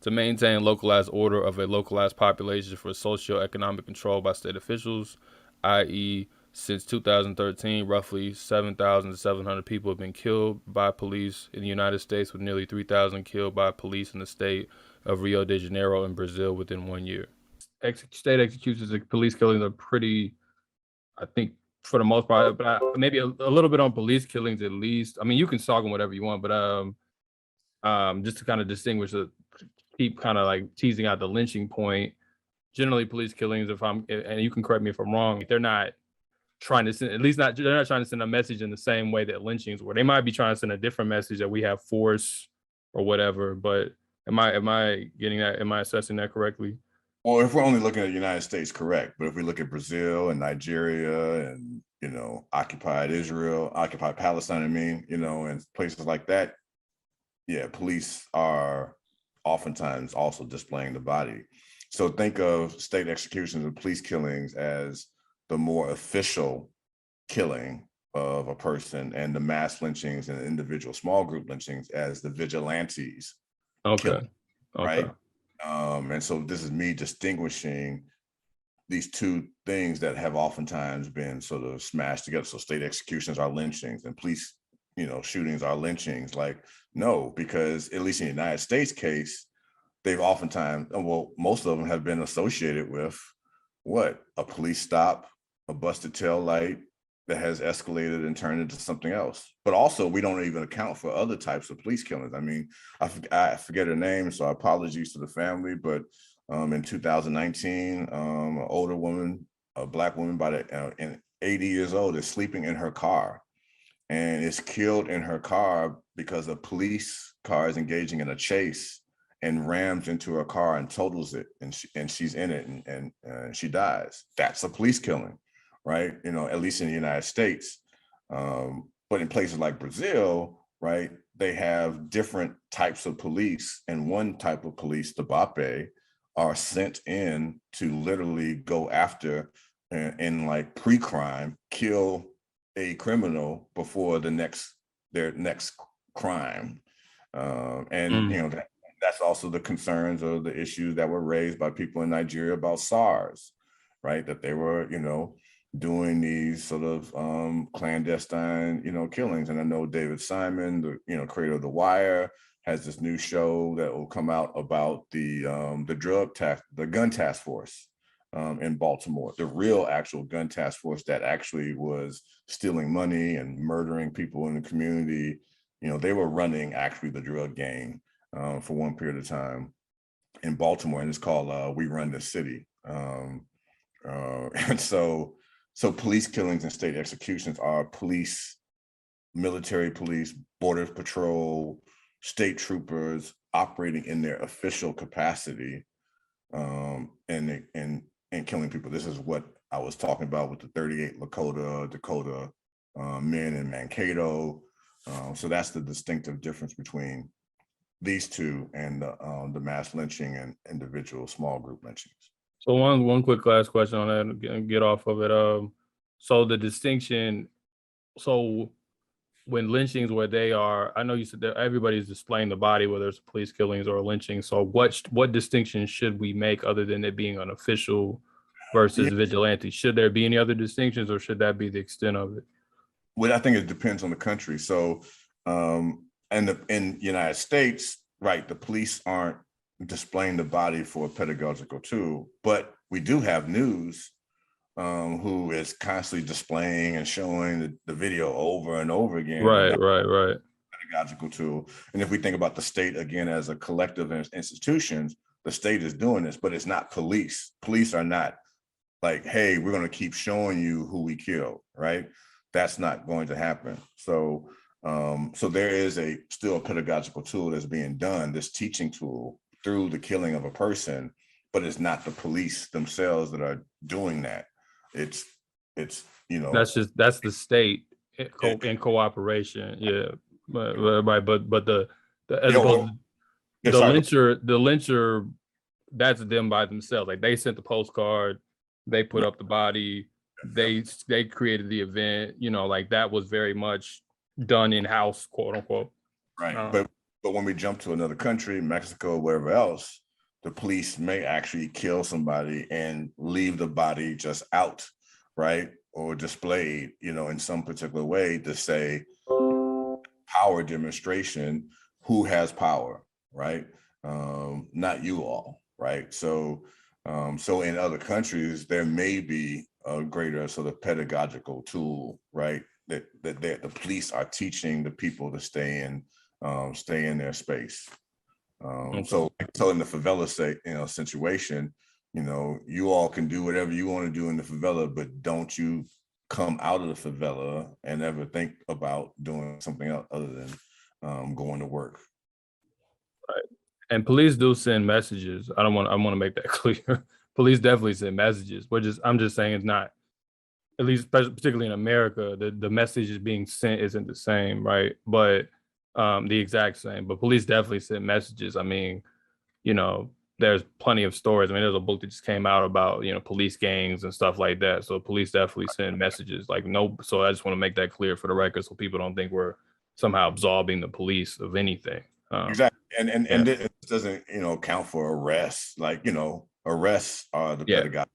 To maintain localized order of a localized population for socioeconomic control by state officials, i.e., since 2013, roughly 7,700 people have been killed by police in the United States, with nearly 3,000 killed by police in the state of Rio de Janeiro in Brazil within 1 year. State executions and police killings are pretty, I think, for the most part, but maybe a little bit on police killings at least. I mean, you can talk on whatever you want, but just to kind of distinguish, keep kind of like teasing out the lynching point. Generally, police killings, and you can correct me if I'm wrong, they're not trying to send, they're not trying to send a message in the same way that lynchings were. They might be trying to send a different message that we have force or whatever, but am I getting that? Am I assessing that correctly? Well, if we're only looking at the United States, correct. But if we look at Brazil and Nigeria and, occupied Palestine, and places like that, yeah, police are oftentimes also displaying the body. So think of state executions and police killings as the more official killing of a person, and the mass lynchings and individual small group lynchings as the vigilantes. Okay. Right. And so this is me distinguishing these two things that have oftentimes been sort of smashed together. So state executions are lynchings, and police, shootings are lynchings. Like, no, because at least in the United States case, they've oftentimes, most of them have been associated with what? A police stop, a busted tail light that has escalated and turned into something else. But also, we don't even account for other types of police killings. I mean, I forget her name, so apologies to the family, but in 2019, an older woman, a Black woman and 80 years old, is sleeping in her car and is killed in her car because a police car is engaging in a chase and rams into her car and totals it, and she's in it, and she dies. That's a police killing, right? At least in the United States. But in places like Brazil, right, they have different types of police, and one type of police, the BAPE, are sent in to literally go after and like pre-crime, kill a criminal before their next crime. And you know, that's also the concerns or the issues that were raised by people in Nigeria about SARS, right? That they were, you know, doing these sort of clandestine, you know, killings. And I know David Simon, the, you know, creator of The Wire, has this new show that will come out about the gun task force in Baltimore, the real actual gun task force that actually was stealing money and murdering people in the community. You know, they were running actually the drug game for one period of time in Baltimore, and it's called We Run the City. And so police killings and state executions are police, military police, border patrol, state troopers operating in their official capacity and killing people. This is what I was talking about with the 38 Dakota men in Mankato. So that's the distinctive difference between these two and the mass lynching and individual small group lynchings. So one quick last question on that and get off of it. So the distinction, so when lynchings where they are, I know you said that everybody's displaying the body, whether it's police killings or lynching. So what distinction should we make other than it being an official versus vigilante? Should there be any other distinctions, or should that be the extent of it? Well, I think it depends on the country. So in the United States, right, the police aren't displaying the body for a pedagogical tool, but we do have news who is constantly displaying and showing the video over and over again. Right. Pedagogical tool. And if we think about the state again as a collective institutions, the state is doing this, but it's not police. Police are not like, hey, we're going to keep showing you who we killed, right? That's not going to happen. So there is still a pedagogical tool that's being done, this teaching tool through the killing of a person, but it's not the police themselves that are doing that. It's you know, that's the state in cooperation. Yeah. But the as opposed to the lyncher, that's them by themselves. Like they sent the postcard, they put up the body, they created the event, you know, like that was very much done in-house, quote unquote. Right. But when we jump to another country, Mexico, wherever else, the police may actually kill somebody and leave the body just out, right? Or displayed, you know, in some particular way to say power demonstration, who has power, right? Not you all, right? So in other countries, there may be a greater sort of pedagogical tool, right? That the police are teaching the people to stay in their space. So in the favela situation, you know, you all can do whatever you want to do in the favela, but don't you come out of the favela and ever think about doing something else other than going to work. Right. And police do send messages. I want to make that clear. Police definitely send messages. I'm just saying it's not, at least particularly in America, the message is being sent isn't the same, right? But the exact same. But police definitely send messages. I mean, you know, there's plenty of stories. I mean, there's a book that just came out about, you know, police gangs and stuff like that. So police definitely send messages. So I just want to make that clear for the record so people don't think we're somehow absolving the police of anything. Exactly. And this doesn't, you know, count for arrests. Like, you know, arrests are the pedagogical,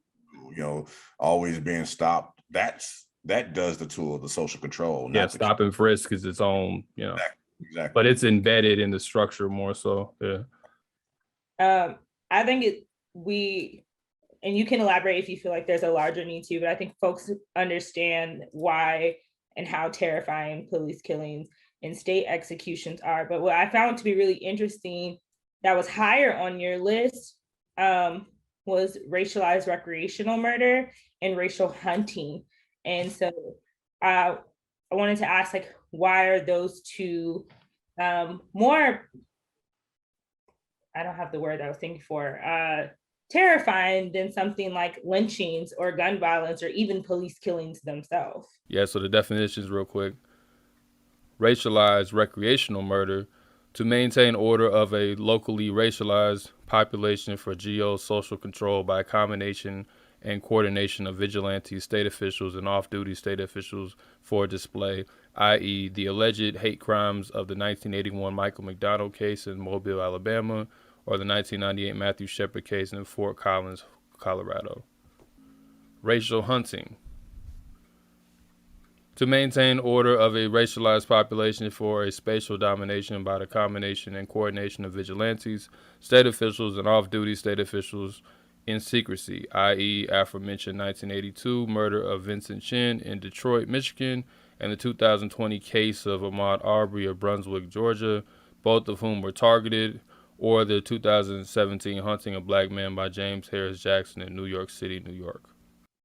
you know, always being stopped. That does the tool of the social control. Stop and frisk is its own, you know. Exactly. But it's embedded in the structure more so. Yeah. I think and you can elaborate if you feel like there's a larger need to, but I think folks understand why and how terrifying police killings and state executions are. But what I found to be really interesting that was higher on your list was racialized recreational murder and racial hunting. And so I wanted to ask, like, why are those two more, I don't have the word I was thinking for, terrifying than something like lynchings or gun violence or even police killings themselves? Yeah, so the definitions real quick. Racialized recreational murder, to maintain order of a locally racialized population for geo-social control by a combination and coordination of vigilante state officials and off-duty state officials for display, i.e. the alleged hate crimes of the 1981 Michael McDonald case in Mobile, Alabama, or the 1998 Matthew Shepard case in Fort Collins, Colorado. Racial hunting. To maintain order of a racialized population for a spatial domination by the combination and coordination of vigilantes, state officials, and off-duty state officials in secrecy, i.e. aforementioned 1982 murder of Vincent Chin in Detroit, Michigan, and the 2020 case of Ahmaud Arbery of Brunswick, Georgia, both of whom were targeted, or the 2017 hunting of black men by James Harris Jackson in New York City, New York.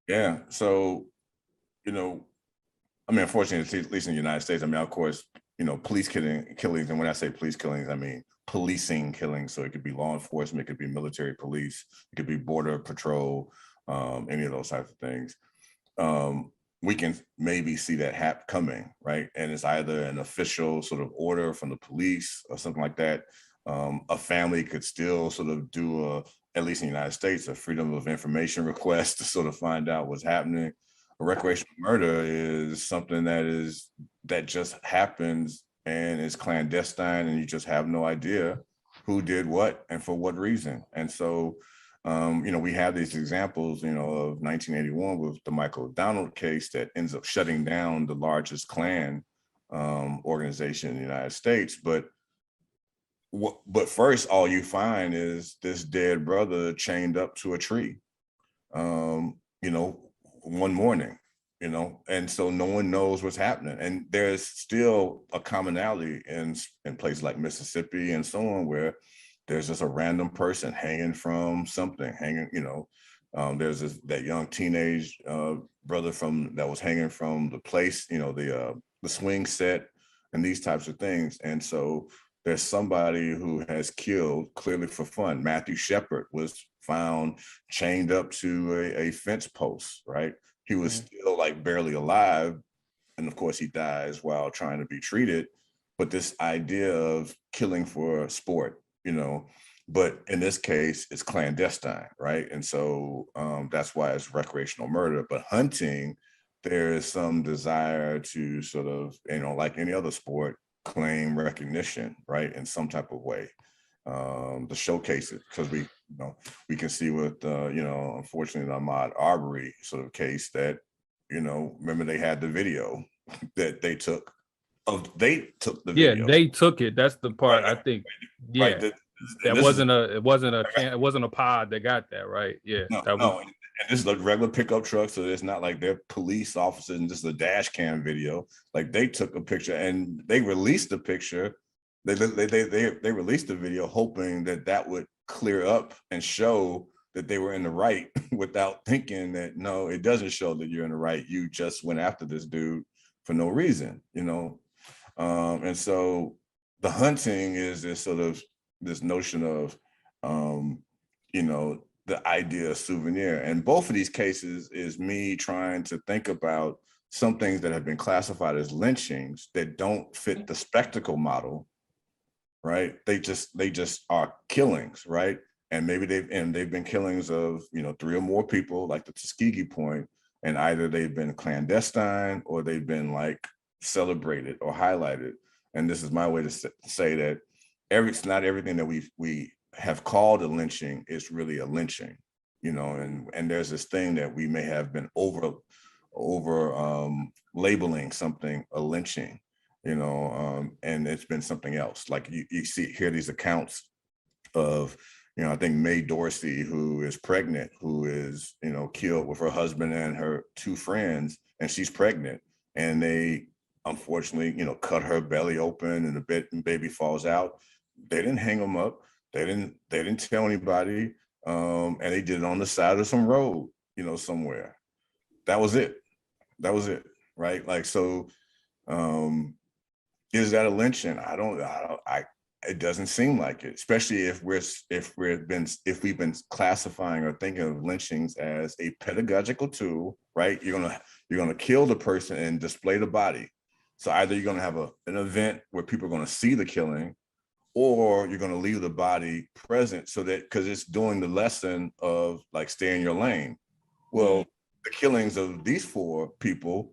Yeah, so, unfortunately, at least in the United States, of course, police killings, and when I say police killings, I mean policing killings. So it could be law enforcement, it could be military police, it could be border patrol, any of those types of things. We can maybe see that coming, right? And it's either an official sort of order from the police or something like that. A family could still sort of do at least in the United States, a freedom of information request to sort of find out what's happening. A recreational murder is something that just happens and is clandestine, and you just have no idea who did what and for what reason. And so, we have these examples, of 1981 with the Michael Donald case that ends up shutting down the largest Klan organization in the United States. But first, all you find is this dead brother chained up to a tree, one morning, and so no one knows what's happening. And there's still a commonality in places like Mississippi and so on, where there's just a random person hanging from something, there's that young teenage brother that was hanging from the place, the swing set and these types of things. And so there's somebody who has killed clearly for fun. Matthew Shepard was found chained up to a fence post, right? He was still like barely alive. And of course he dies while trying to be treated. But this idea of killing for sport, but in this case, it's clandestine, right? And so that's why it's recreational murder. But hunting, there is some desire to sort of, like any other sport, claim recognition, right, in some type of way, to showcase it, because we can see with unfortunately the Ahmaud Arbery sort of case that remember they had the video that they took the video. Yeah, they took it. That's the part, right. I think. Yeah, right. It wasn't a pod that got that, right? Yeah, no. And this is a regular pickup truck, so it's not like they're police officers and just a dash cam video. Like they took a picture and they released the picture. They released the video hoping that would clear up and show that they were in the right, without thinking that no, it doesn't show that you're in the right. You just went after this dude for no reason, and so the hunting is this notion of the idea of souvenir. And both of these cases is me trying to think about some things that have been classified as lynchings that don't fit the spectacle model, right? They just are killings, right? And maybe they've been killings of 3 or more people, like the Tuskegee point, and either they've been clandestine or they've been like celebrated or highlighted. And this is my way to say that not everything that we have called a lynching is really a lynching, and there's this thing that we may have been over labeling something a lynching, and it's been something else. Like you hear these accounts of, I think Mae Dorsey, who is pregnant, who is, killed with her husband and her 2 friends, and she's pregnant, and they unfortunately, cut her belly open and the baby falls out. They didn't hang them up. They didn't tell anybody, and they did it on the side of some road, somewhere. That was it, right? Like, so, is that a lynching? It doesn't seem like it, especially if we've been classifying or thinking of lynchings as a pedagogical tool, right? You're gonna kill the person and display the body. So either you're gonna have an event where people are gonna see the killing, or you're going to leave the body present, so that, because it's doing the lesson of like stay in your lane. Well, the killings of these 4 people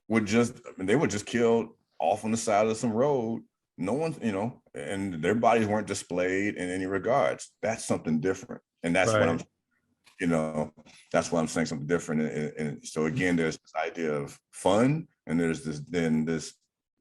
they were just killed off on the side of some road. No one, and their bodies weren't displayed in any regards. That's something different. And that's what that's why I'm saying something different. And so again, there's this idea of fun, and there's this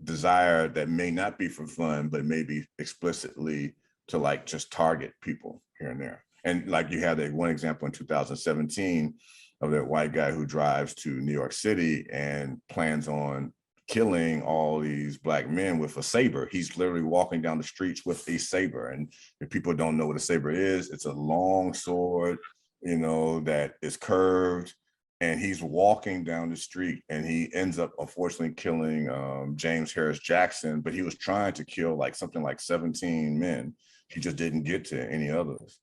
desire that may not be for fun, but maybe explicitly to like just target people here and there. And like you had that one example in 2017 of that white guy who drives to New York City and plans on killing all these Black men with a saber. He's literally walking down the streets with a saber. And if people don't know what a saber is, it's a long sword, that is curved, and he's walking down the street, and he ends up unfortunately killing James Harris Jackson, but he was trying to kill something like 17 men. He just didn't get to any others.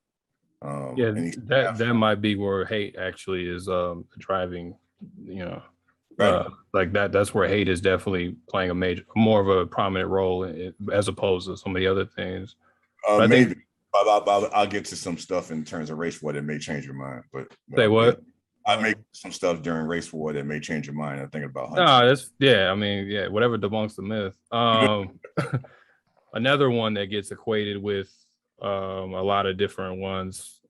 That might be where hate actually is driving, right. Like that's where hate is definitely playing more of a prominent role as opposed to some of the other things. Maybe. I'll get to some stuff in terms of race war that may change your mind. But say what? I make some stuff during race war that may change your mind. I'm thinking about hunting. No, whatever debunks the myth. Another one that gets equated with a lot of different ones,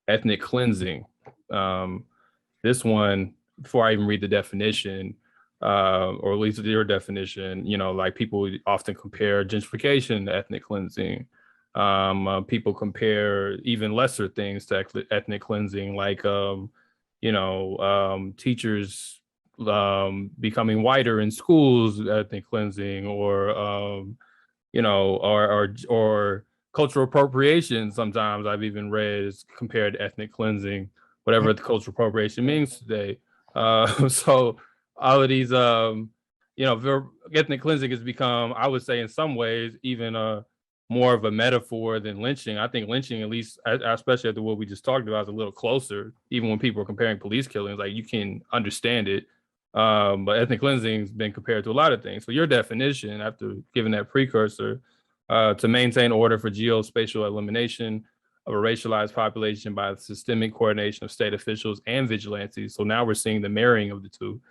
ethnic cleansing. This one, before I even read the definition, or at least your definition, like people often compare gentrification to ethnic cleansing. People compare even lesser things to ethnic cleansing, like teachers becoming whiter in schools, ethnic cleansing, or cultural appropriation. Sometimes I've even read is compared to ethnic cleansing, whatever the cultural appropriation means today. So all of these, ethnic cleansing has become, I would say, in some ways, even more of a metaphor than lynching. I think lynching, at least, especially after what we just talked about, is a little closer. Even when people are comparing police killings, like you can understand it. But ethnic cleansing has been compared to a lot of things. So your definition, after giving that precursor, to maintain order for geospatial elimination of a racialized population by the systemic coordination of state officials and vigilantes. So now we're seeing the marrying of the two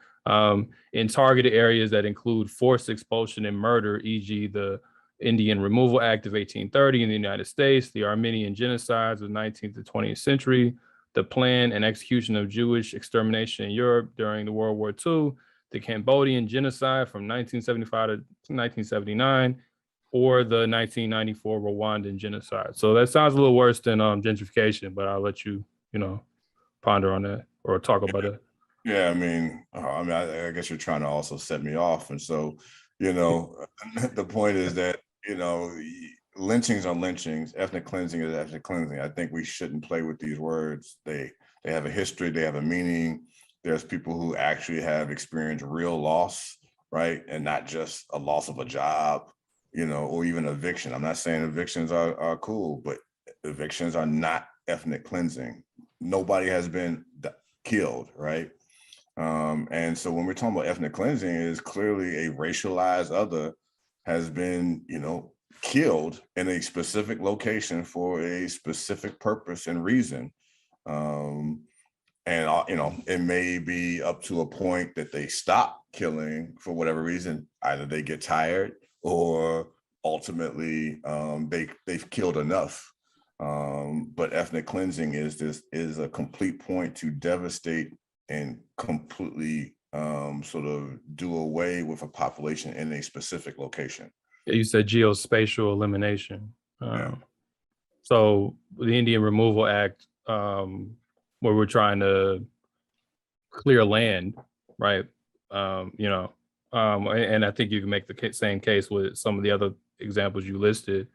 in targeted areas that include forced expulsion and murder, e.g. the Indian Removal Act of 1830 in the United States, the Armenian genocides of the 19th to 20th century, the plan and execution of Jewish extermination in Europe during the World War II, the Cambodian genocide from 1975 to 1979, or the 1994 Rwandan genocide. So that sounds a little worse than gentrification, but I'll let you, ponder on that or talk about it. Yeah, I guess you're trying to also set me off. And so, the point is that, lynchings are lynchings, ethnic cleansing is ethnic cleansing. I think we shouldn't play with these words. They have a history, they have a meaning. There's people who actually have experienced real loss, right? And not just a loss of a job, or even eviction. I'm not saying evictions are cool, but evictions are not ethnic cleansing. Nobody has been killed, right? And so when we're talking about ethnic cleansing, is clearly a racialized other has been, killed in a specific location for a specific purpose and reason. And it may be up to a point that they stop killing for whatever reason. Either they get tired or ultimately they've killed enough. But ethnic cleansing is a complete point to devastate and completely sort of do away with a population in a specific location. You said geospatial elimination. Yeah. So the Indian Removal Act, where we're trying to clear land, right? And I think you can make the same case with some of the other examples you listed.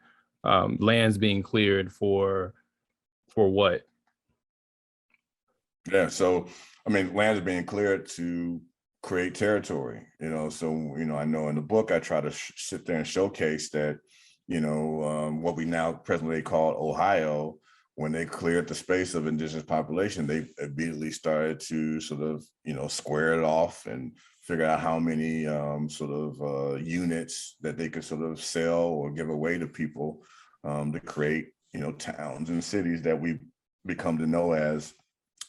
Lands being cleared for what? Yeah, so land is being cleared to create territory, so, I know in the book, I try to sit there and showcase that, what we now presently call Ohio, when they cleared the space of indigenous population, they immediately started to sort of, square it off and figure out how many units that they could sort of sell or give away to people to create, towns and cities that we become to know as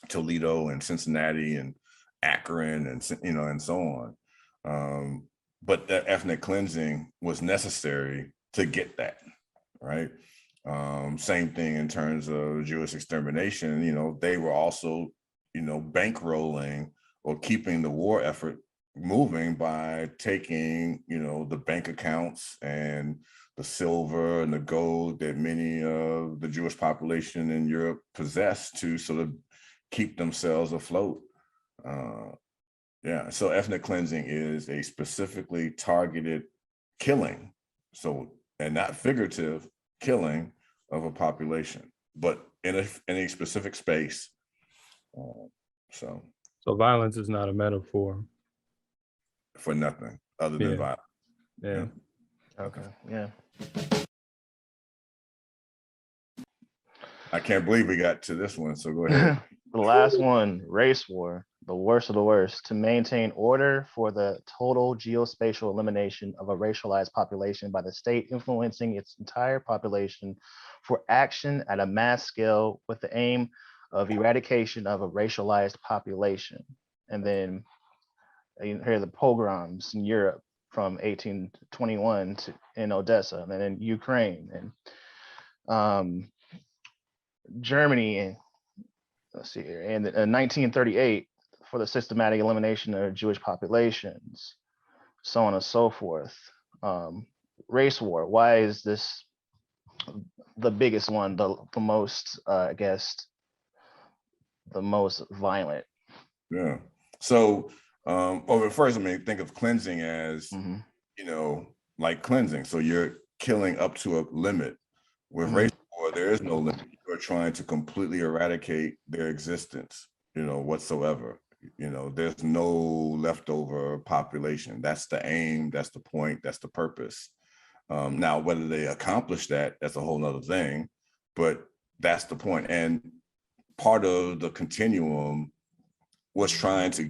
Toledo and Cincinnati and Akron and and so on. But that ethnic cleansing was necessary to get that, right? Same thing in terms of Jewish extermination. They were also, bankrolling or keeping the war effort moving by taking, the bank accounts and the silver and the gold that many of the Jewish population in Europe possessed to sort of keep themselves afloat. Yeah, so ethnic cleansing is a specifically targeted killing, and not figurative killing of a population, but in a specific space. So violence is not a metaphor for nothing other than violence. Yeah. Okay. Yeah. I can't believe we got to this one. So go ahead. The last one, race war, the worst of the worst, to maintain order for the total geospatial elimination of a racialized population by the state influencing its entire population for action at a mass scale with the aim of eradication of a racialized population. And then here are the pogroms in Europe from 1821 in Odessa, and then in Ukraine and Germany, and let's see here, and in 1938 for the systematic elimination of Jewish populations, so on and so forth. Race war, why is this the biggest one, the most, I guess, the most violent? Yeah. So, first, think of cleansing as, like cleansing. So you're killing up to a limit. With race war, there is no limit. You're trying to completely eradicate their existence, whatsoever. There's no leftover population. That's the aim. That's the point. That's the purpose. Now, whether they accomplish that, that's a whole nother thing, but that's the point. And part of the continuum was trying to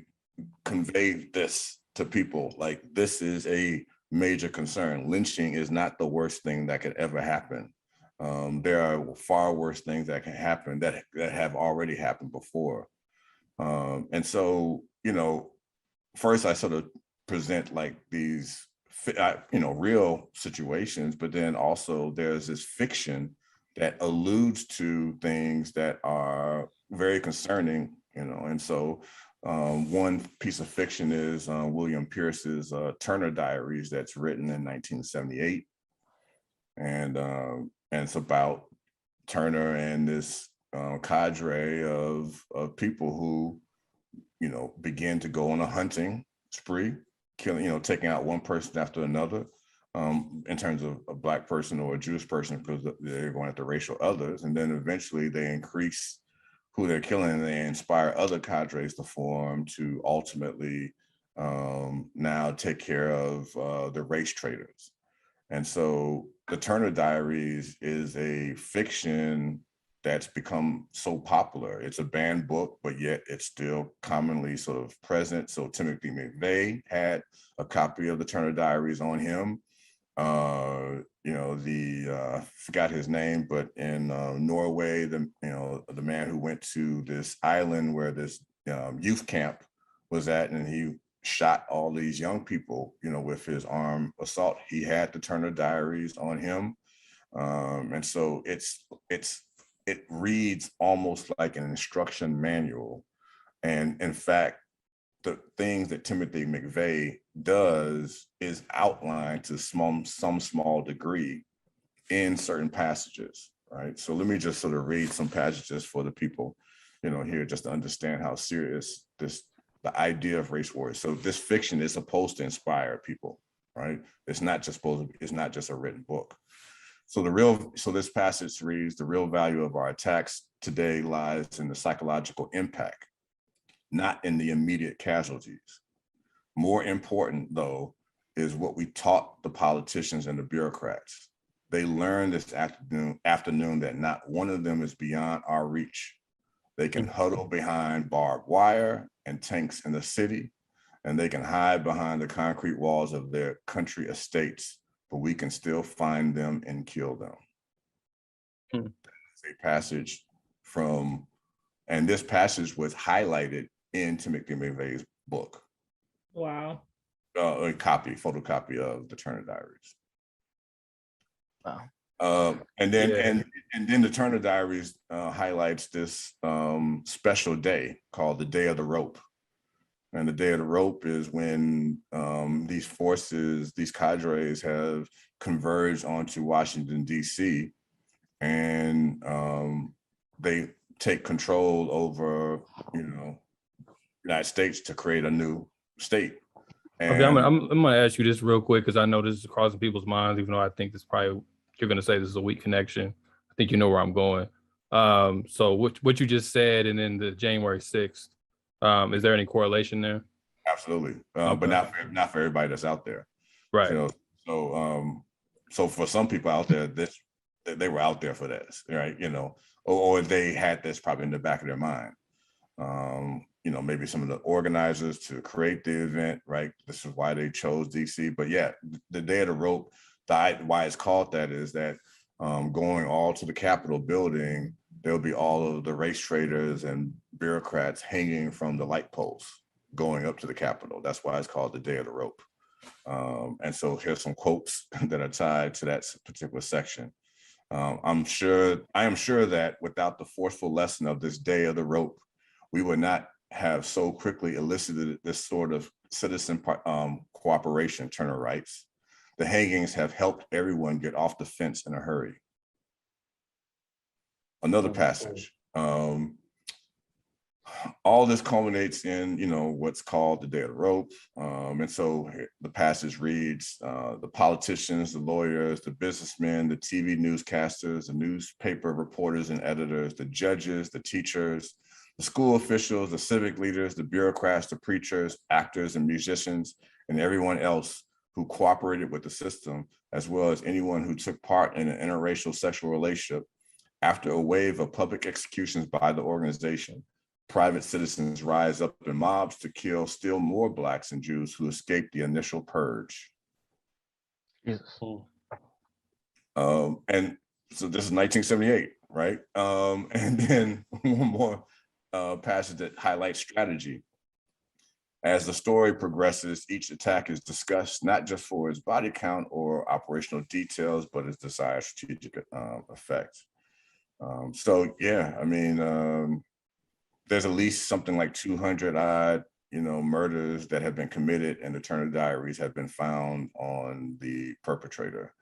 convey this to people. Like, this is a major concern. Lynching is not the worst thing that could ever happen. There are far worse things that can happen that have already happened before. And so, first I sort of present like these, real situations, but then also there's this fiction that alludes to things that are very concerning, and so one piece of fiction is William Pierce's Turner Diaries that's written in 1978. And it's about Turner and this cadre of people who, begin to go on a hunting spree, killing, taking out one person after another, in terms of a Black person or a Jewish person, because they're going after racial others. And then eventually they increase who they're killing, and they inspire other cadres to form to ultimately now take care of the race traitors. And so the Turner Diaries is a fiction that's become so popular. It's a banned book, but yet it's still commonly sort of present. So Timothy McVeigh had a copy of the Turner Diaries on him. I forgot his name, but in Norway, the man who went to this island where this youth camp was at, and he shot all these young people, with his armed assault. He had the Turner Diaries on him. And so it reads almost like an instruction manual. And in fact, the things that Timothy McVeigh does is outlined to some small degree in certain passages, right? So let me just sort of read some passages for the people, here, just to understand how serious the idea of race war is. So this fiction is supposed to inspire people, right? It's not just a written book. So this passage reads, the real value of our attacks today lies in the psychological impact, not in the immediate casualties. More important, though, is what we taught the politicians and the bureaucrats. They learned this afternoon that not one of them is beyond our reach. They can huddle behind barbed wire and tanks in the city, and they can hide behind the concrete walls of their country estates, but we can still find them and kill them. It's a passage from And this passage was highlighted in Timothy McVeigh's book. Wow. A photocopy of the Turner Diaries. Wow. And then the Turner Diaries highlights this special day called the Day of the Rope. And the Day of the Rope is when these forces, these cadres have converged onto Washington, D.C., and they take control over, United States to create a new state. And okay, I'm gonna ask you this real quick because I know this is crossing people's minds, even though I think this probably you're gonna say this is a weak connection. I think you know where I'm going. So what you just said, and then the January 6th, is there any correlation there? Absolutely, Okay. but not for everybody that's out there, right? So for some people out there, they were out there for this, right? Or they had this probably in the back of their mind. Maybe some of the organizers to create the event, right? This is why they chose DC. But yeah, the Day of the Rope, why it's called that is that going all to the Capitol building, there'll be all of the race traders and bureaucrats hanging from the light posts going up to the Capitol. That's why it's called the Day of the Rope. And so here's some quotes that are tied to that particular section. I am sure that without the forceful lesson of this Day of the Rope, we would not have so quickly elicited this sort of citizen cooperation, Turner writes. The hangings have helped everyone get off the fence in a hurry. Another passage. All this culminates in, what's called the Day of the Rope. And so the passage reads, the politicians, the lawyers, the businessmen, the TV newscasters, the newspaper reporters and editors, the judges, the teachers, the school officials, the civic leaders, the bureaucrats, the preachers, actors, and musicians, and everyone else who cooperated with the system, as well as anyone who took part in an interracial sexual relationship. After a wave of public executions by the organization, private citizens rise up in mobs to kill still more Blacks and Jews who escaped the initial purge. Jesus. And so this is 1978, right? And then one more passage that highlights strategy. As the story progresses, each attack is discussed not just for its body count or operational details, but its desired strategic effect. There's at least something like 200 odd, murders that have been committed, and the Turner Diaries have been found on the perpetrator.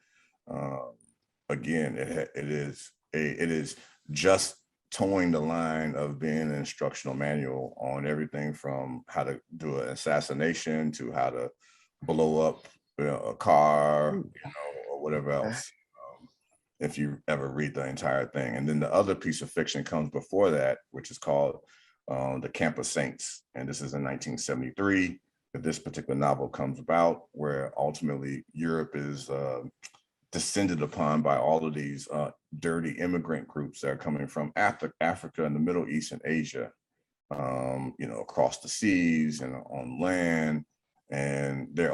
Again, it is just towing the line of being an instructional manual on everything from how to do an assassination to how to blow up a car, or whatever else. If you ever read the entire thing. And then the other piece of fiction comes before that, which is called The Camp of Saints. And this is in 1973 that this particular novel comes about, where ultimately Europe is descended upon by all of these dirty immigrant groups that are coming from Africa and the Middle East and Asia, across the seas and on land. And they're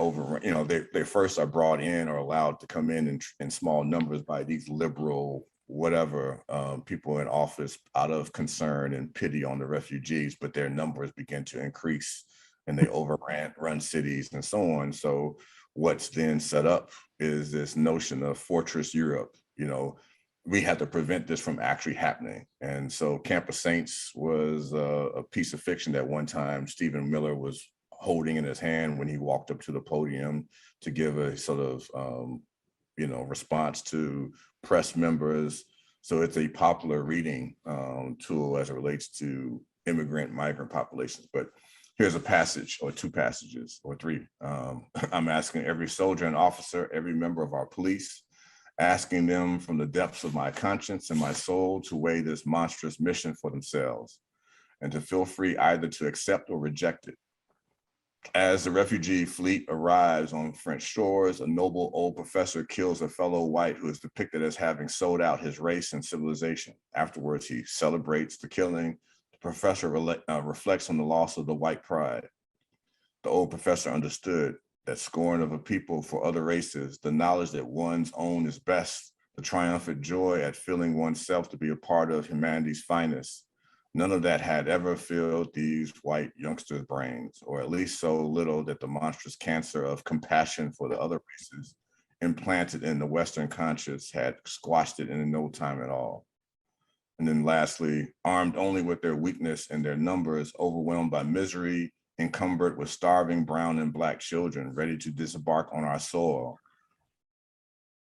they first are brought in or allowed to come in small numbers by these liberal, people in office out of concern and pity on the refugees, but their numbers begin to increase and they run cities and so on. So what's then set up is this notion of Fortress Europe. We had to prevent this from actually happening. And so Camp of Saints was a piece of fiction that one time Stephen Miller was holding in his hand when he walked up to the podium to give a sort of, response to press members. So it's a popular reading tool as it relates to migrant populations. But here's a passage or two passages or three. I'm asking every soldier and officer, every member of our police, asking them from the depths of my conscience and my soul to weigh this monstrous mission for themselves and to feel free either to accept or reject it. As the refugee fleet arrives on French shores, a noble old professor kills a fellow white who is depicted as having sold out his race and civilization. Afterwards, he celebrates the killing. The professor reflects on the loss of the white pride. The old professor understood that scorn of a people for other races, the knowledge that one's own is best, the triumphant joy at feeling oneself to be a part of humanity's finest, None of that had ever filled these white youngsters' brains, or at least so little that the monstrous cancer of compassion for the other races implanted in the Western conscience had squashed it in no time at all. And then lastly, armed only with their weakness and their numbers, overwhelmed by misery, encumbered with starving brown and black children ready to disembark on our soil,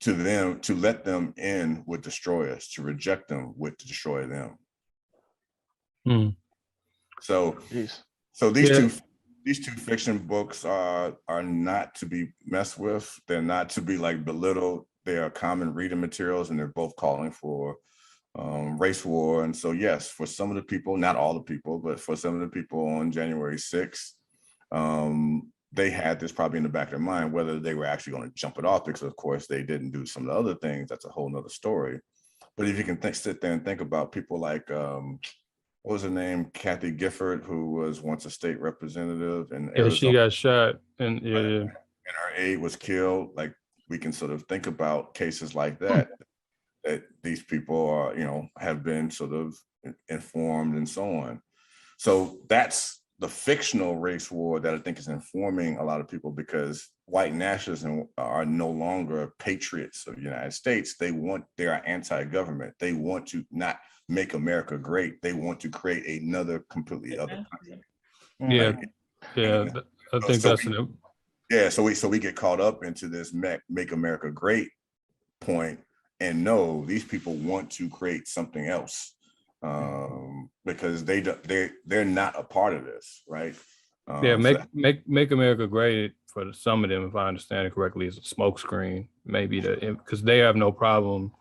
to let them in would destroy us, to reject them would destroy them. Mm. So, Jeez. so these two fiction books are not to be messed with. They're not to be like belittled. They are common reading materials, and they're both calling for race war. And so, yes, for some of the people, not all the people, but for some of the people on January 6th, they had this probably in the back of their mind, whether they were actually going to jump it off, because of course they didn't do some of the other things. That's a whole nother story. But if you can sit there and think about people like, what was her name? Kathy Gifford, who was once a state representative in Arizona. She got shot and and her aide was killed. Like, we can sort of think about cases like that, that these people are, have been sort of informed and so on. So that's the fictional race war that I think is informing a lot of people, because white nationalists are no longer patriots of the United States. They are anti-government. They want to not make America great. They want to create another completely other country. I think that's so we get caught up into this make America great point, and no, these people want to create something else, because they're not a part of this, right? Make America great for some of them, if I understand it correctly, is a smokescreen, maybe, because they have no problem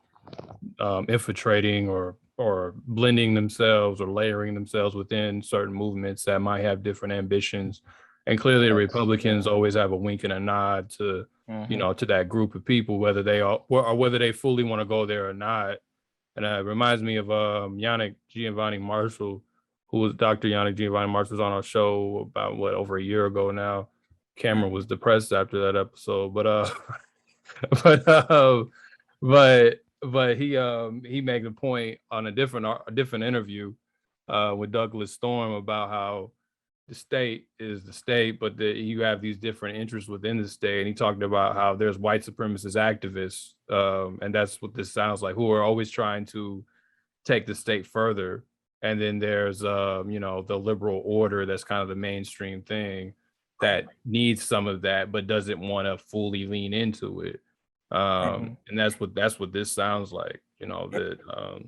infiltrating or blending themselves or layering themselves within certain movements that might have different ambitions. And clearly the Republicans always have a wink and a nod to, to that group of people, whether they fully want to go there or not. And it reminds me of Yannick Giovanni Marshall, who was Dr. Yannick Giovanni Marshall, was on our show about over a year ago now. Cameron was depressed after that episode, but he made the point on a different interview with Douglas Storm about how the state is the state, but you have these different interests within the state. And he talked about how there's white supremacist activists, and that's what this sounds like, who are always trying to take the state further. And then there's, the liberal order that's kind of the mainstream thing that needs some of that, but doesn't want to fully lean into it. And that's what this sounds like, that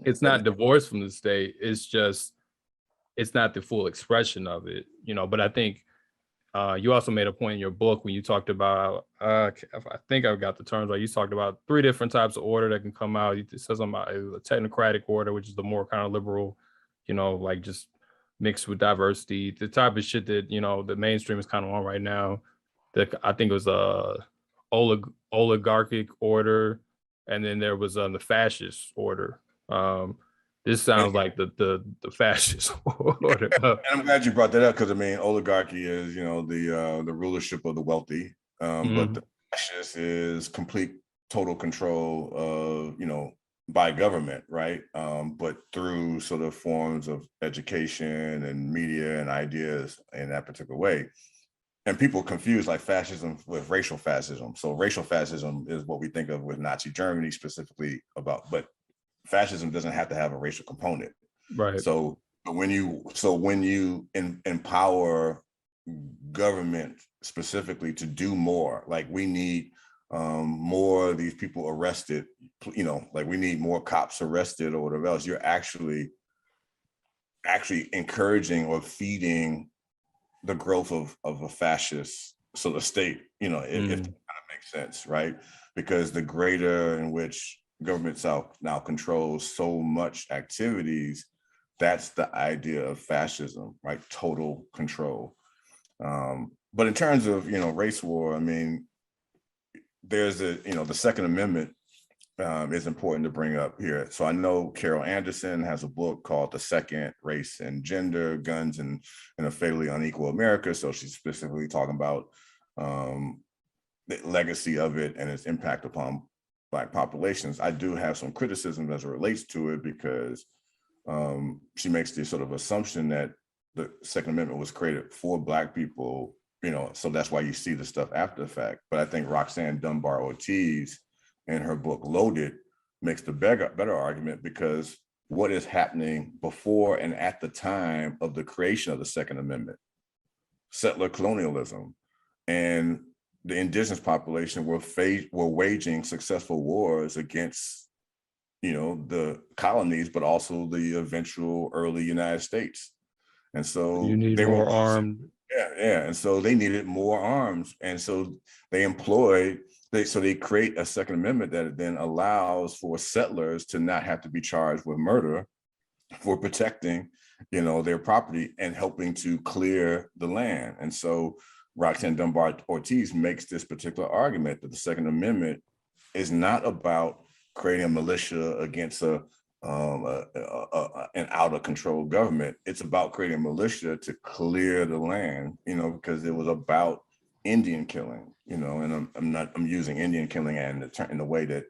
it's not divorced from the state. It's just, it's not the full expression of it, but I think you also made a point in your book when you talked about, I think I've got the terms right. You talked about 3 different types of order that can come out. It says something about a technocratic order, which is the more kind of liberal, like just mixed with diversity, the type of shit that, the mainstream is kind of on right now. That I think it was oligarchic order, and then there was the fascist order. This sounds like the fascist order. And I'm glad you brought that up, because oligarchy is the rulership of the wealthy, but the fascist is complete total control of by government, right? But through sort of forms of education and media and ideas in that particular way. And people confuse like fascism with racial fascism. So racial fascism is what we think of with Nazi Germany specifically but fascism doesn't have to have a racial component. Right. So when you empower government specifically to do more, like we need more of these people arrested, like we need more cops arrested or whatever else, you're actually encouraging or feeding the growth of a fascist sort of state, if that kind of makes sense, right? Because the greater in which government now controls so much activities, that's the idea of fascism, right? Total control. But in terms of, race war, there's the Second Amendment is important to bring up here. So I know Carol Anderson has a book called The Second, Race and Gender, Guns in a Fatally Unequal America. So she's specifically talking about the legacy of it and its impact upon Black populations. I do have some criticism as it relates to it, because she makes the sort of assumption that the Second Amendment was created for Black people, so that's why you see the stuff after the fact. But I think Roxanne Dunbar Ortiz in her book Loaded makes the better argument, because what is happening before and at the time of the creation of the Second Amendment? Settler colonialism, and the indigenous population were waging successful wars against the colonies, but also the eventual early United States. And so you need more armed. Yeah. And so they needed more arms. And so they they create a Second Amendment that then allows for settlers to not have to be charged with murder for protecting, their property and helping to clear the land. And so Roxanne Dunbar Ortiz makes this particular argument that the Second Amendment is not about creating a militia against an out of control government. It's about creating a militia to clear the land, because it was about Indian killing, and I'm using Indian killing in the way that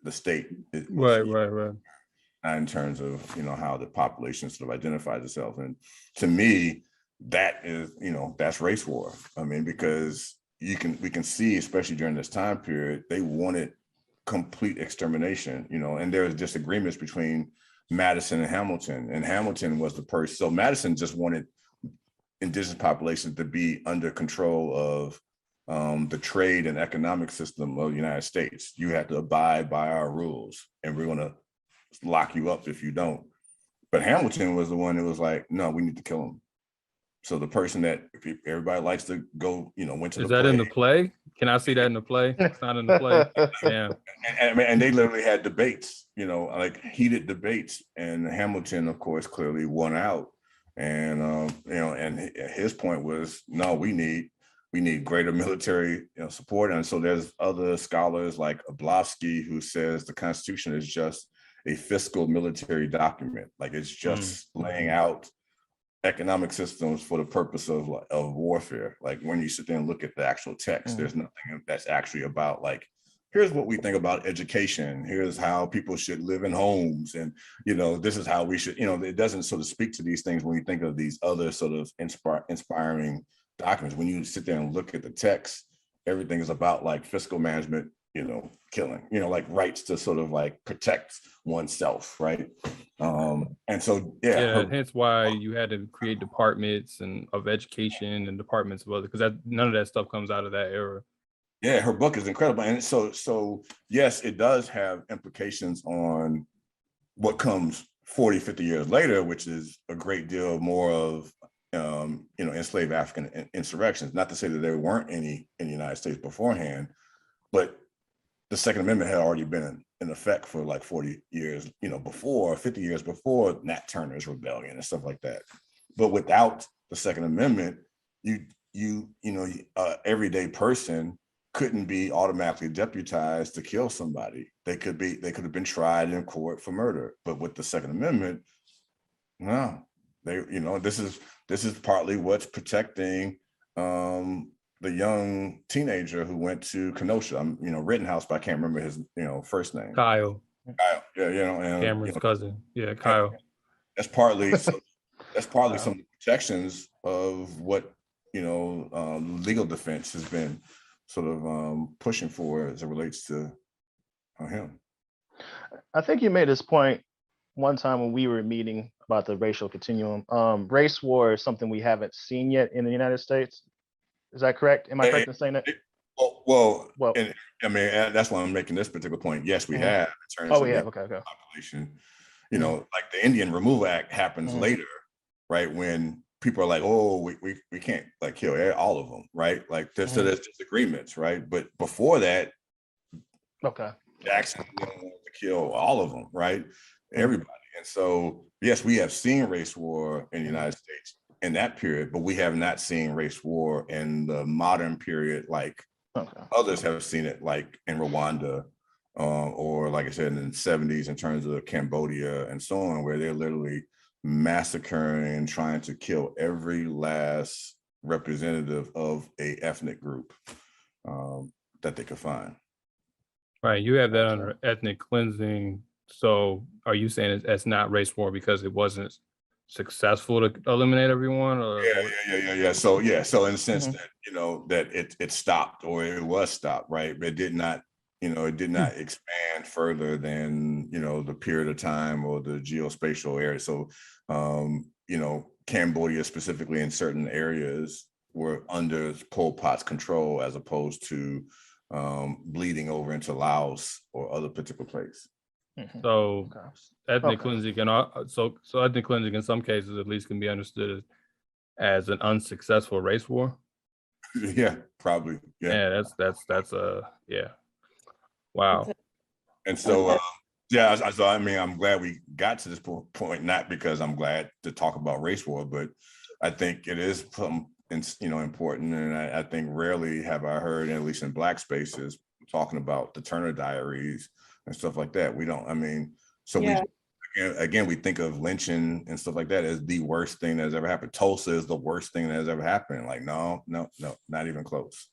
the state is, Right. in terms of how the population sort of identifies itself. And to me, that is that's race war. I mean, because we can see, especially during this time period, they wanted complete extermination, and there's disagreements between Madison and Hamilton was the person. So Madison just wanted indigenous populations to be under control of the trade and economic system of the United States. You have to abide by our rules, and we're going to lock you up if you don't. But Hamilton was the one that was like, no, we need to kill him. So the person that everybody likes to go, went to. Is that in the play? Can I see that in the play? It's not in the play. Yeah. And they literally had debates, like heated debates, and Hamilton, of course, clearly won out. And and his point was, no, we need greater military support. And so there's other scholars like Oblowski who says the Constitution is just a fiscal military document, like it's just laying out economic systems for the purpose of warfare. Like when you sit there and look at the actual text, there's nothing that's actually about like, here's what we think about education, here's how people should live in homes, and this is how we should, it doesn't sort of speak to these things when you think of these other sort of inspiring documents. When you sit there and look at the text, everything is about like fiscal management, killing, like rights to sort of like protect oneself, right? And so hence why you had to create departments of education and departments of other, because none of that stuff comes out of that era. Yeah, her book is incredible. And so yes, it does have implications on what comes 40, 50 years later, which is a great deal more of enslaved African insurrections. Not to say that there weren't any in the United States beforehand, but the Second Amendment had already been in effect for like 40 years, before, 50 years before Nat Turner's rebellion and stuff like that. But without the Second Amendment, everyday person couldn't be automatically deputized to kill somebody. They could have been tried in court for murder. But with the Second Amendment, no, this is partly what's protecting the young teenager who went to Kenosha, Rittenhouse, but I can't remember his, first name. Kyle. Yeah, and Cameron's cousin. Yeah, Kyle. That's partly some of the protections of what legal defense has been sort of pushing for as it relates to him. I think you made this point one time when we were meeting about the racial continuum. Race war is something we haven't seen yet in the United States. Is that correct? Am I correct in saying that? Well, and, I mean, that's why I'm making this particular point. Yes, we have. In terms of we have. Okay. Population. Like the Indian Removal Act happens later, right? When people are like, oh, we can't like kill all of them, right? Like so there's disagreements, right? But before that, Jackson wanted to kill all of them, right? Everybody. And so, yes, we have seen race war in the United States in that period, but we have not seen race war in the modern period like others have seen it, like in Rwanda, or like I said, in the 70s in terms of Cambodia and so on, where they're literally massacring and trying to kill every last representative of a ethnic group that they could find. Right, you have that under ethnic cleansing So are you saying it's not race war because it wasn't successful to eliminate everyone? Or Yeah. So in the sense Mhm. that, that it stopped, or it was stopped, right? But it did not, it did not expand further than, the period of time or the geospatial area. So, Cambodia specifically in certain areas were under Pol Pot's control, as opposed to bleeding over into Laos or other particular place. Mhm. so Okay. ethnic Okay. cleansing so ethnic cleansing in some cases at least can be understood as an unsuccessful race war. Yeah, probably. Yeah. Yeah, that's yeah. Wow. And so, so I mean, I'm glad we got to this point, not because I'm glad to talk about race war, but I think it is important. And I think rarely have I heard, at least in Black spaces, talking about the Turner Diaries and stuff like that. We don't, I mean, so Yeah. we think of lynching and stuff like that as the worst thing that's ever happened. Tulsa is the worst thing that has ever happened. Like, no, not even close.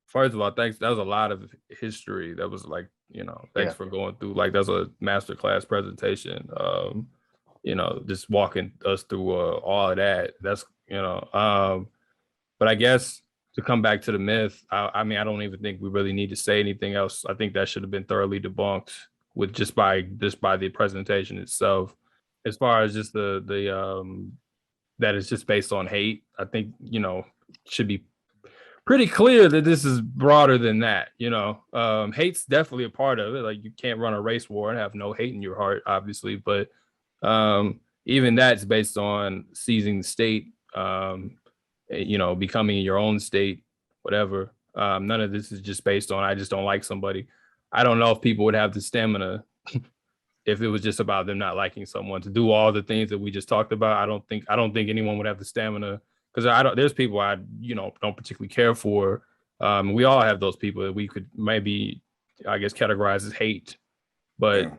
First of all, thanks. That was a lot of history. That was like, thanks Yeah. for going through. Like, that's a masterclass presentation. Just walking us through all of that. That's, but I guess to come back to the myth, I mean, I don't even think we really need to say anything else. I think that should have been thoroughly debunked with just by the presentation itself. As far as just the that it's just based on hate, I think, should be pretty clear that this is broader than that. Hate's definitely a part of it. Like, you can't run a race war and have no hate in your heart, obviously, but even that's based on seizing the state, becoming your own state, whatever. None of this is just based on I just don't like somebody. I don't know if people would have the stamina if it was just about them not liking someone to do all the things that we just talked about. I don't think anyone would have the stamina, because there's people I don't particularly care for. We all have those people that we could maybe, I guess, categorize as hate. But Yeah.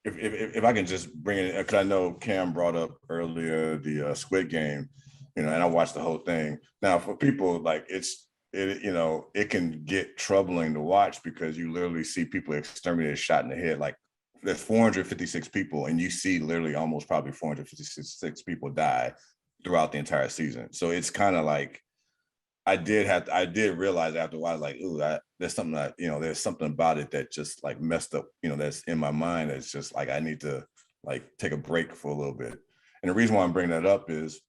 If I can just bring it, because I know Cam brought up earlier the Squid Game, and I watched the whole thing. Now, for people, like, it can get troubling to watch, because you literally see people exterminated, shot in the head. Like, there's 456 people, and you see literally almost probably 456 people die throughout the entire season. So it's kind of like, I did realize after a while, like, ooh, there's something that, there's something about it that just like messed up, that's in my mind. It's just like, I need to like take a break for a little bit. And the reason why I'm bringing that up is,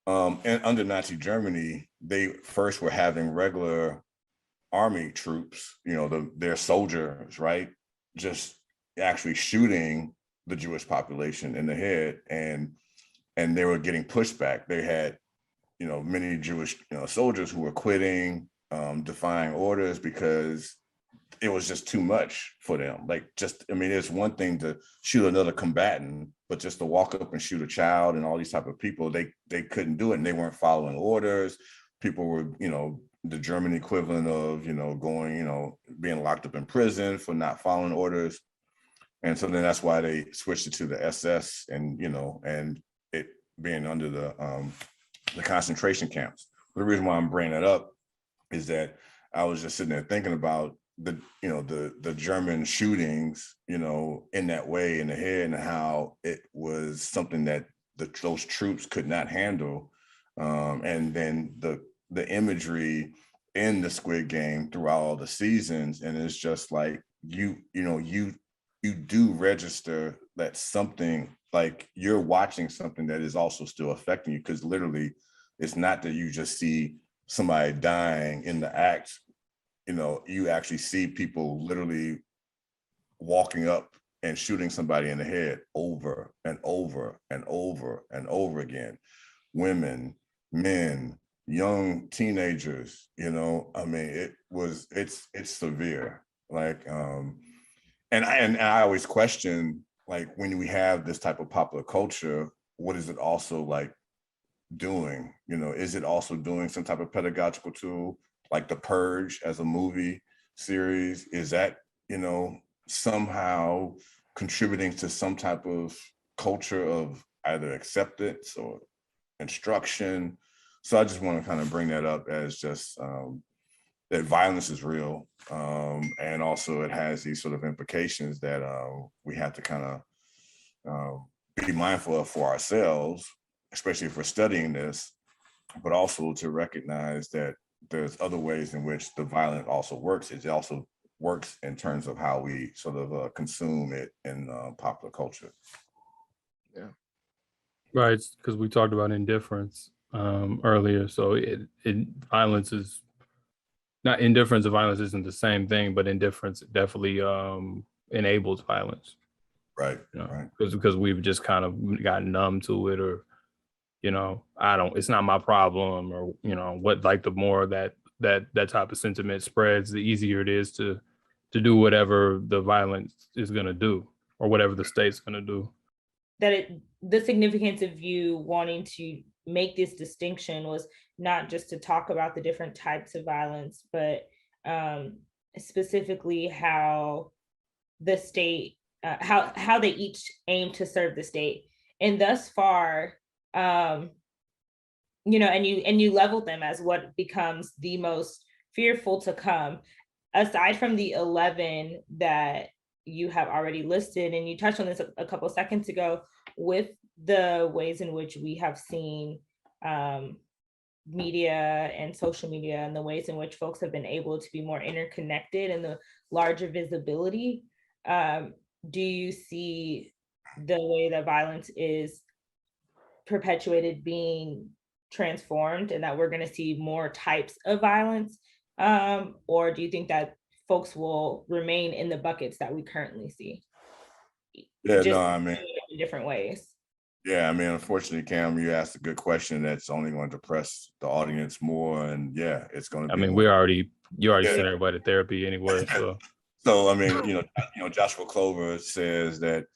and under Nazi Germany, they first were having regular army troops, their soldiers, right, just actually shooting the Jewish population in the head, and they were getting pushback. They had many Jewish soldiers who were quitting, defying orders, because it was just too much for them. Like, it's one thing to shoot another combatant, but just to walk up and shoot a child and all these type of people, they couldn't do it, and they weren't following orders. People were, the German equivalent of, going, being locked up in prison for not following orders. And so then that's why they switched it to the SS, and, and it being under the concentration camps. The reason why I'm bringing that up is that I was just sitting there thinking about the German shootings, in that way in the head, and how it was something that those troops could not handle. And then the imagery in the Squid Game throughout all the seasons, and it's just like, you do register that something, like, you're watching something that is also still affecting you, because literally it's not that you just see somebody dying in the act. You actually see people literally walking up and shooting somebody in the head over and over and over and over again. Women, men, young teenagers, it's severe. Like, and I always question, like, when we have this type of popular culture, what is it also like doing? Is it also doing some type of pedagogical tool, like The Purge as a movie series? Is that, somehow contributing to some type of culture of either acceptance or instruction? So I just want to kind of bring that up as just that violence is real, and also it has these sort of implications that we have to kind of be mindful of for ourselves, especially if we're studying this, but also to recognize that there's other ways in which the violence also works. It also works in terms of how we sort of consume it in popular culture. Yeah. Right, because we talked about indifference earlier. So violence is not indifference. Of violence isn't the same thing, but indifference definitely enables violence. Right. You know, Right. because we've just kind of gotten numb to it, or it's not my problem, or what. Like, the more that type of sentiment spreads, the easier it is to do whatever the violence is going to do, or whatever the state's going to do. The significance of you wanting to make this distinction was not just to talk about the different types of violence, but specifically how the state, how they each aim to serve the state. And thus far, and you leveled them as what becomes the most fearful to come, aside from the 11 that you have already listed, and you touched on this a couple of seconds ago, with the ways in which we have seen media and social media, and the ways in which folks have been able to be more interconnected, and the larger visibility. Do you see the way that violence is perpetuated being transformed, and that we're going to see more types of violence? Or do you think that folks will remain in the buckets that we currently see? Yeah, Just no, I mean, in different ways. yeah, I mean, unfortunately, Cam, you asked a good question that's only going to depress the audience more, and yeah, it's going to I be. mean, you already sent everybody to therapy anyway, so. So I mean, Joshua Clover says that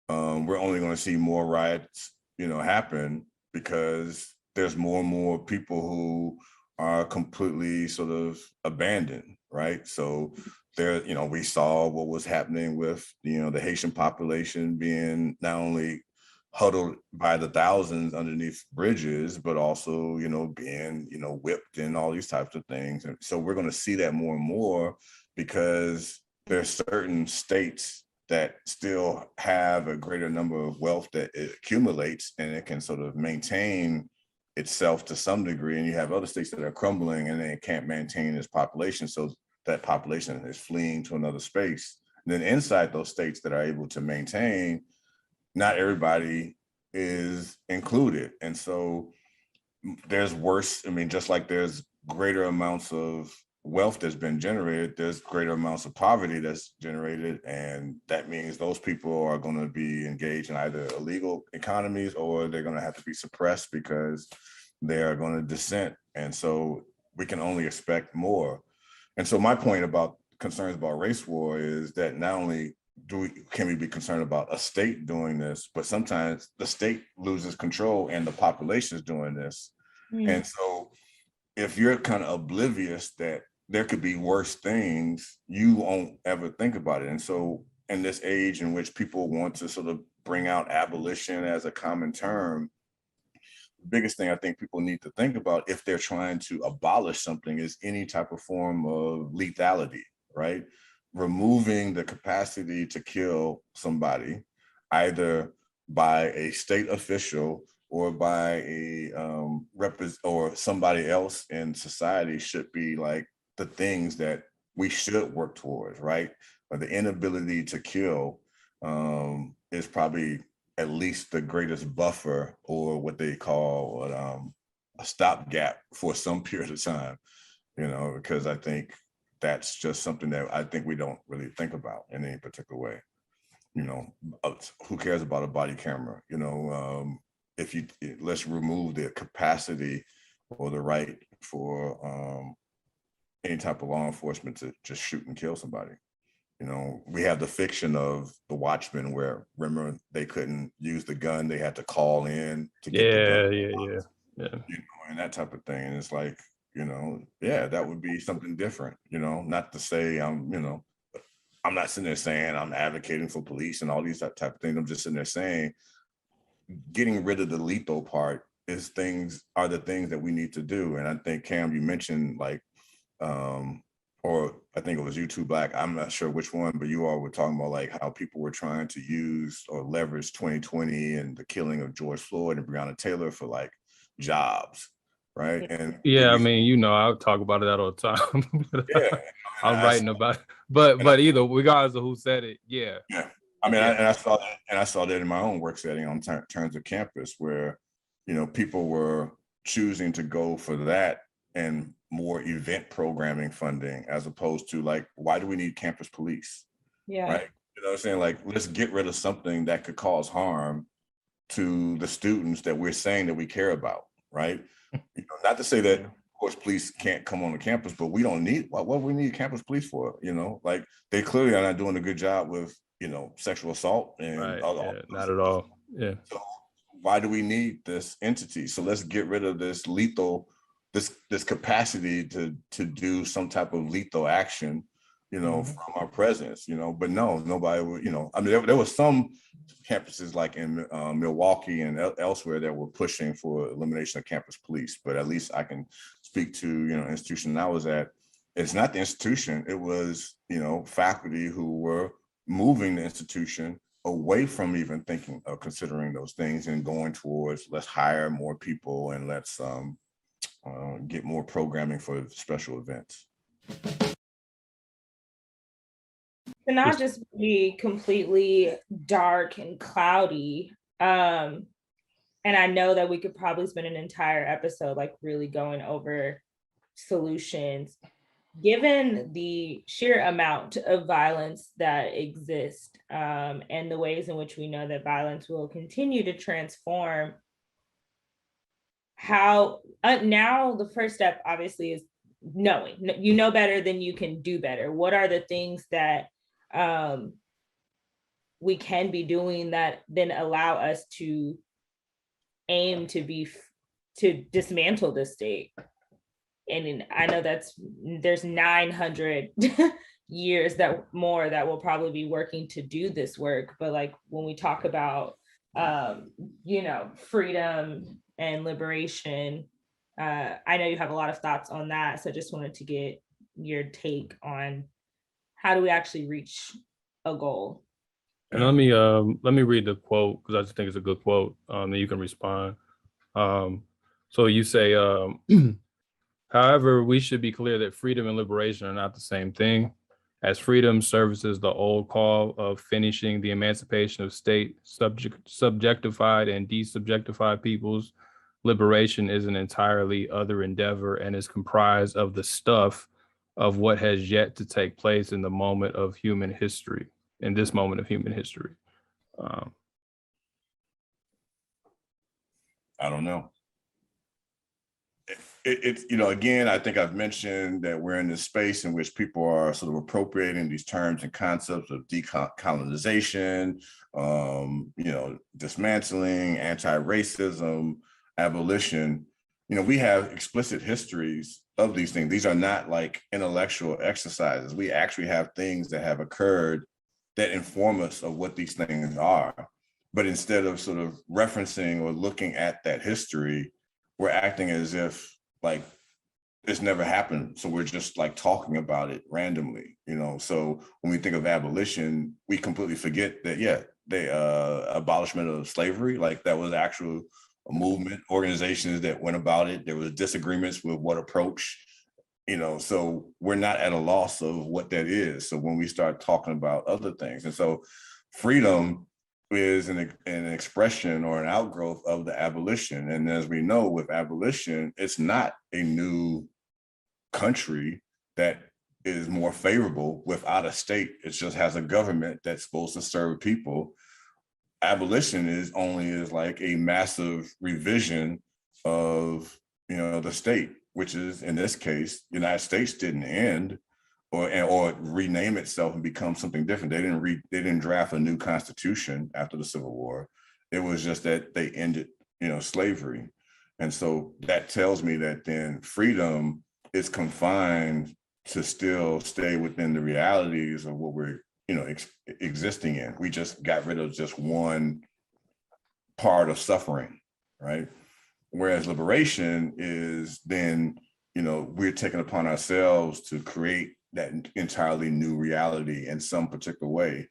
we're only going to see more riots, happen because there's more and more people who are completely sort of abandoned, right? So there, we saw what was happening with, the Haitian population being not only huddled by the thousands underneath bridges, but also, being, whipped and all these types of things. And so we're going to see that more and more because there's certain states that still have a greater number of wealth that it accumulates, and it can sort of maintain itself to some degree. And you have other states that are crumbling and they can't maintain its population. So that population is fleeing to another space. And then inside those states that are able to maintain, not everybody is included. And so there's worse, just like there's greater amounts of wealth that's been generated, there's greater amounts of poverty that's generated. And that means those people are going to be engaged in either illegal economies, or they're going to have to be suppressed because they are going to dissent. And so we can only expect more. And so my point about concerns about race war is that not only can we be concerned about a state doing this, but sometimes the state loses control and the population is doing this. And so if you're kind of oblivious that there could be worse things, you won't ever think about it. And so in this age in which people want to sort of bring out abolition as a common term, the biggest thing I think people need to think about if they're trying to abolish something is any type of form of lethality, right? Removing the capacity to kill somebody, either by a state official or by a or somebody else in society, should be like the things that we should work towards, right? But the inability to kill is probably at least the greatest buffer, or what they call a stopgap for some period of time, because I think that's just something that I think we don't really think about in any particular way. Who cares about a body camera? Let's remove the capacity or the right for any type of law enforcement to just shoot and kill somebody. We have the fiction of the Watchmen, where, remember, they couldn't use the gun; they had to call in to get the gun. Yeah. And that type of thing. And it's like, that would be something different. Not to say I'm not sitting there saying I'm advocating for police and all these type of things. I'm just sitting there saying, getting rid of the lethal part are the things that we need to do. And I think, Cam, you mentioned like or I think it was YouTube Black, I'm not sure which one, but you all were talking about like how people were trying to use or leverage 2020 and the killing of George Floyd and Breonna Taylor for like jobs, right? And Yeah, I mean, you know, I talk about that all the time. yeah, I'm writing about it. But either regardless of who said it, yeah. Yeah. I mean, I saw that, and I saw that in my own work setting on terms of campus, where, you know, people were choosing to go for that and more event programming funding, as opposed to like, why do we need campus police? Yeah. Right. You know what I'm saying? Like, let's get rid of something that could cause harm to the students that we're saying that we care about. Right. You know, not to say that, of course, police can't come on the campus, but we don't need, what we need campus police for? You know, like they clearly are not doing a good job with, you know, sexual assault and Right. all Yeah, not at all. Yeah. So why do we need this entity? So let's get rid of this lethal, this capacity to do some type of lethal action, you know, from our presence, you know. But no, nobody would, you know. I mean, there was some campuses like in Milwaukee and elsewhere that were pushing for elimination of campus police. But at least I can speak to, you know, institution I was at. It's not the institution. It was, you know, faculty who were moving the institution away from even thinking of considering those things and going towards, let's hire more people and let's get more programming for special events. To not just be completely dark and cloudy. And I know that we could probably spend an entire episode like really going over solutions. Given the sheer amount of violence that exists and the ways in which we know that violence will continue to transform, how now the first step obviously is knowing. You know better than you can do better. What are the things that we can be doing that then allow us to aim to dismantle the state? And I know there's 900 years that will probably be working to do this work. But like when we talk about, you know, freedom and liberation, I know you have a lot of thoughts on that. So I just wanted to get your take on how do we actually reach a goal? And let me read the quote, because I just think it's a good quote. Then you can respond. So you say, however, we should be clear that freedom and liberation are not the same thing. As freedom services the old call of finishing the emancipation of state subjectified and desubjectified peoples, liberation is an entirely other endeavor and is comprised of the stuff of what has yet to take place in the moment of human history, in this moment of human history. I don't know. It's, you know, again, I think I've mentioned that we're in this space in which people are sort of appropriating these terms and concepts of decolonization, you know, dismantling, anti-racism, abolition. You know, we have explicit histories of these things. These are not like intellectual exercises. We actually have things that have occurred that inform us of what these things are. But instead of sort of referencing or looking at that history, we're acting as if like it's never happened. So we're just like talking about it randomly, you know? So when we think of abolition, we completely forget that, yeah, the abolishment of slavery, like that was actual movement, organizations that went about it. There was disagreements with what approach, you know, so we're not at a loss of what that is. So when we start talking about other things, and so freedom is an expression or an outgrowth of the abolition. And as we know, with abolition, it's not a new country that is more favorable without a state. It just has a government that's supposed to serve people. Abolition is like a massive revision of, you know, the state, which is in this case, the United States didn't end or rename itself and become something different. They didn't draft a new constitution after the Civil War. It was just that they ended, you know, slavery. And so that tells me that then freedom is confined to still stay within the realities of what we're, you know, existing in. We just got rid of just one part of suffering, right? Whereas liberation is then we're taking upon ourselves to create that entirely new reality in some particular way.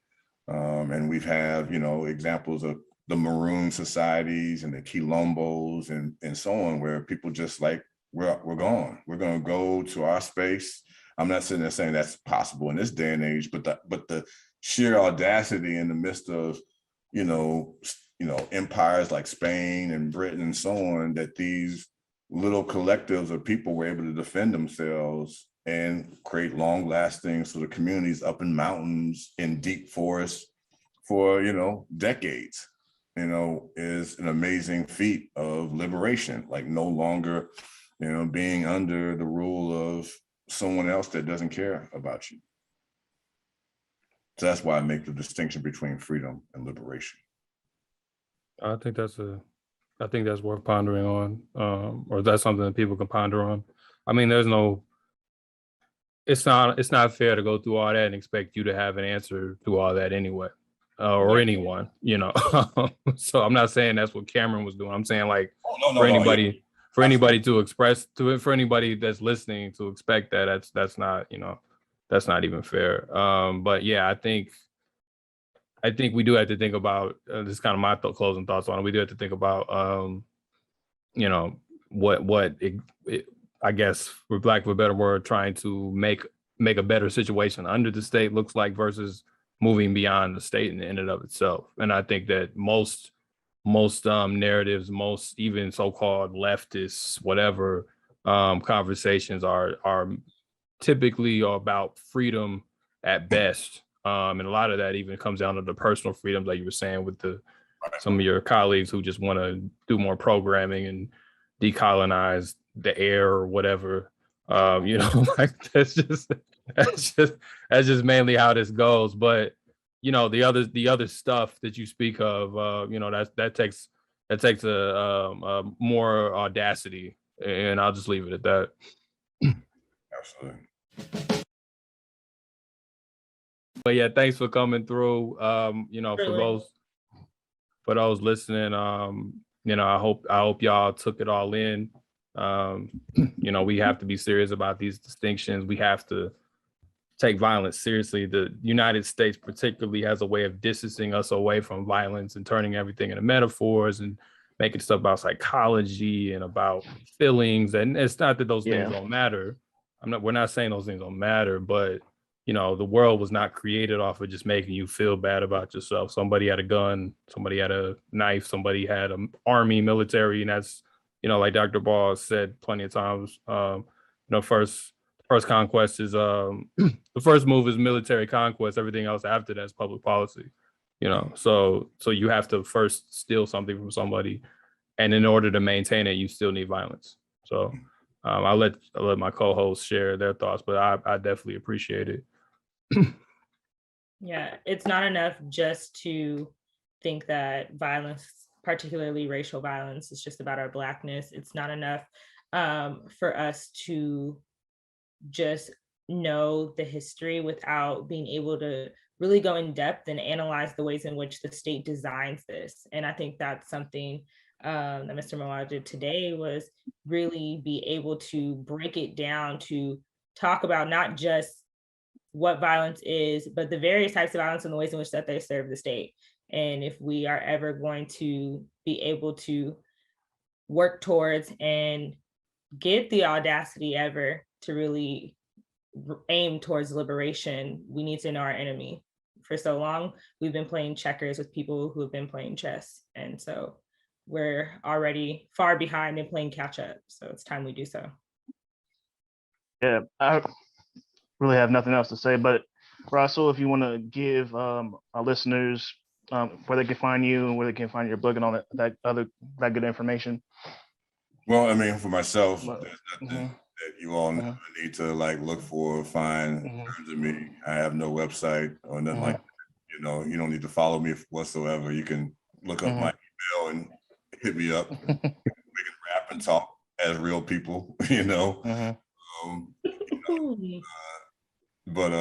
And we've have, examples of the Maroon societies and the Quilombos and so on, where people just like, we're gone. We're going to go to our space. I'm not sitting there saying that's possible in this day and age, but the sheer audacity in the midst of, empires like Spain and Britain and so on, that these little collectives of people were able to defend themselves and create long lasting sort of communities up in mountains, in deep forests for, decades, is an amazing feat of liberation, like no longer, being under the rule of someone else that doesn't care about you. So that's why I make the distinction between freedom and liberation. I think that's worth pondering on, or that's something that people can ponder on. I mean, it's not fair to go through all that and expect you to have an answer to all that anyway, or anyone, So I'm not saying that's what Cameron was doing. I'm saying for anybody to express to it, for anybody that's listening to expect that, that's not even fair. But yeah, I think we do have to think about, this is kind of my closing thoughts on it. We do have to think about, I guess, for lack of a better word, trying to make a better situation under the state looks like versus moving beyond the state in and of itself. And I think that most narratives, most even so-called leftists, whatever, conversations are typically about freedom at best. And a lot of that even comes down to the personal freedoms, like you were saying, with some of your colleagues who just want to do more programming and decolonize the air or whatever. That's just mainly how this goes. But the other stuff that you speak of, that takes a more audacity, and I'll just leave it at that. Absolutely. But yeah, thanks for coming through. For those listening, I hope y'all took it all in. We have to be serious about these distinctions. We have to take violence seriously. The United States particularly has a way of distancing us away from violence and turning everything into metaphors and making stuff about psychology and about feelings. And it's not that those things don't matter. We're not saying those things don't matter, but the world was not created off of just making you feel bad about yourself. Somebody had a gun, somebody had a knife, somebody had an army, military, and that's, like Dr. Ball said plenty of times, first conquest is the first move is military conquest. Everything else after that is public policy. So you have to first steal something from somebody, and in order to maintain it, you still need violence. So I'll let my co-hosts share their thoughts, but I definitely appreciate it. Yeah, it's not enough just to think that violence, particularly racial violence, is just about our Blackness. It's not enough for us to just know the history without being able to really go in depth and analyze the ways in which the state designs this. And I think that's something that Mr. Mowatt did today, was really be able to break it down, to talk about not just what violence is, but the various types of violence and the ways in which that they serve the state. And if we are ever going to be able to work towards and get the audacity ever to really aim towards liberation, we need to know our enemy. For so long, we've been playing checkers with people who have been playing chess. And so we're already far behind in playing catch up. So it's time we do so. Yeah, I really have nothing else to say, but Rasul, if you want to give our listeners where they can find you and where they can find your book and all that good information. Well, I mean, for myself, there's nothing that you all need to look for or find in terms of me. I have no website or nothing like that. You don't need to follow me whatsoever. You can look up my email and hit me up. We can rap and talk as real people, But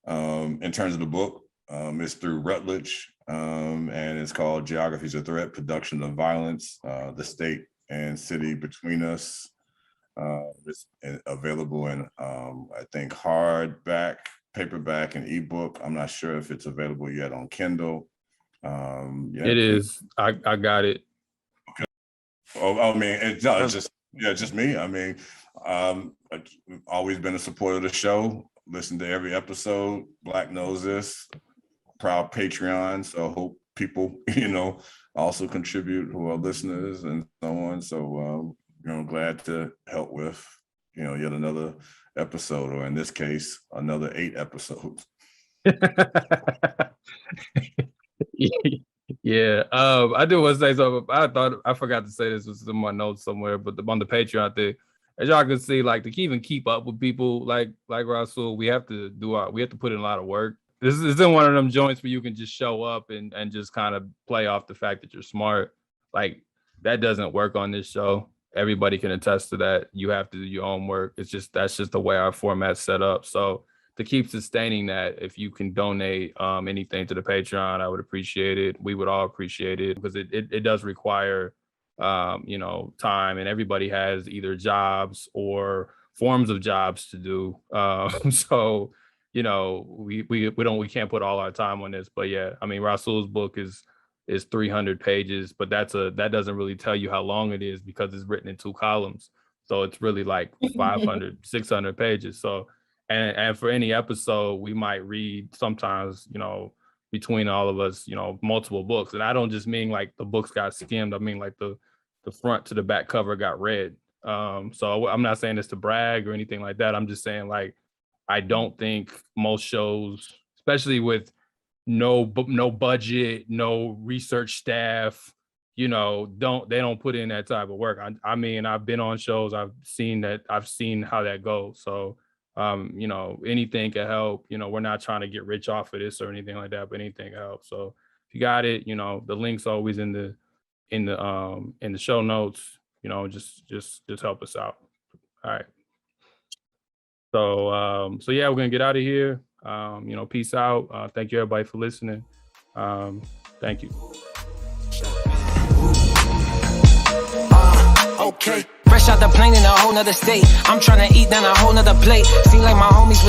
in terms of the book, it's through Routledge, and it's called Geographies of Threat, Production of Violence, the State and City Between Us. It's available in, I think, hardback, paperback, and ebook. I'm not sure if it's available yet on Kindle. Yeah. It is. I got it. Okay. Oh, I mean, it's just me. I mean, I've always been a supporter of the show. Listen to every episode. Black knows this. Proud Patreon. So I hope people, also contribute who are listeners and so on. So, glad to help with, yet another episode, or in this case, another 8 episodes. Yeah. I do want to say something. I forgot to say this was in my notes somewhere, but on the Patreon thing, as y'all can see, like, to even keep up with people like Rasul, we have to put in a lot of work. This isn't one of them joints where you can just show up and just kind of play off the fact that you're smart. Like, that doesn't work on this show. Everybody can attest to that. You have to do your own work. That's just the way our format's set up. So to keep sustaining that, if you can donate anything to the Patreon, I would appreciate it. We would all appreciate it, because it does require time, and everybody has either jobs or forms of jobs to do. So we can't put all our time on this. But yeah, I mean, Rasul's book is 300 pages, but that doesn't really tell you how long it is, because it's written in 2 columns. So it's really like 500, 600 pages. So, and for any episode, we might read sometimes, between all of us, multiple books. And I don't just mean like the books got skimmed. I mean like the front to the back cover got read. So I'm not saying this to brag or anything like that. I'm just saying, like, I don't think most shows, especially with no budget, no research staff, they don't put in that type of work. I mean, I've been on shows, I've seen how that goes. So, anything can help. We're not trying to get rich off of this or anything like that, but anything can help. So if you got it, the link's always in the show notes. Just help us out. All right. So yeah, we're gonna get out of here. Peace out. Thank you everybody for listening. Thank you. Okay, fresh out the plane in a whole nother state. I'm trying to eat down a whole nother plate. Seem like my homies was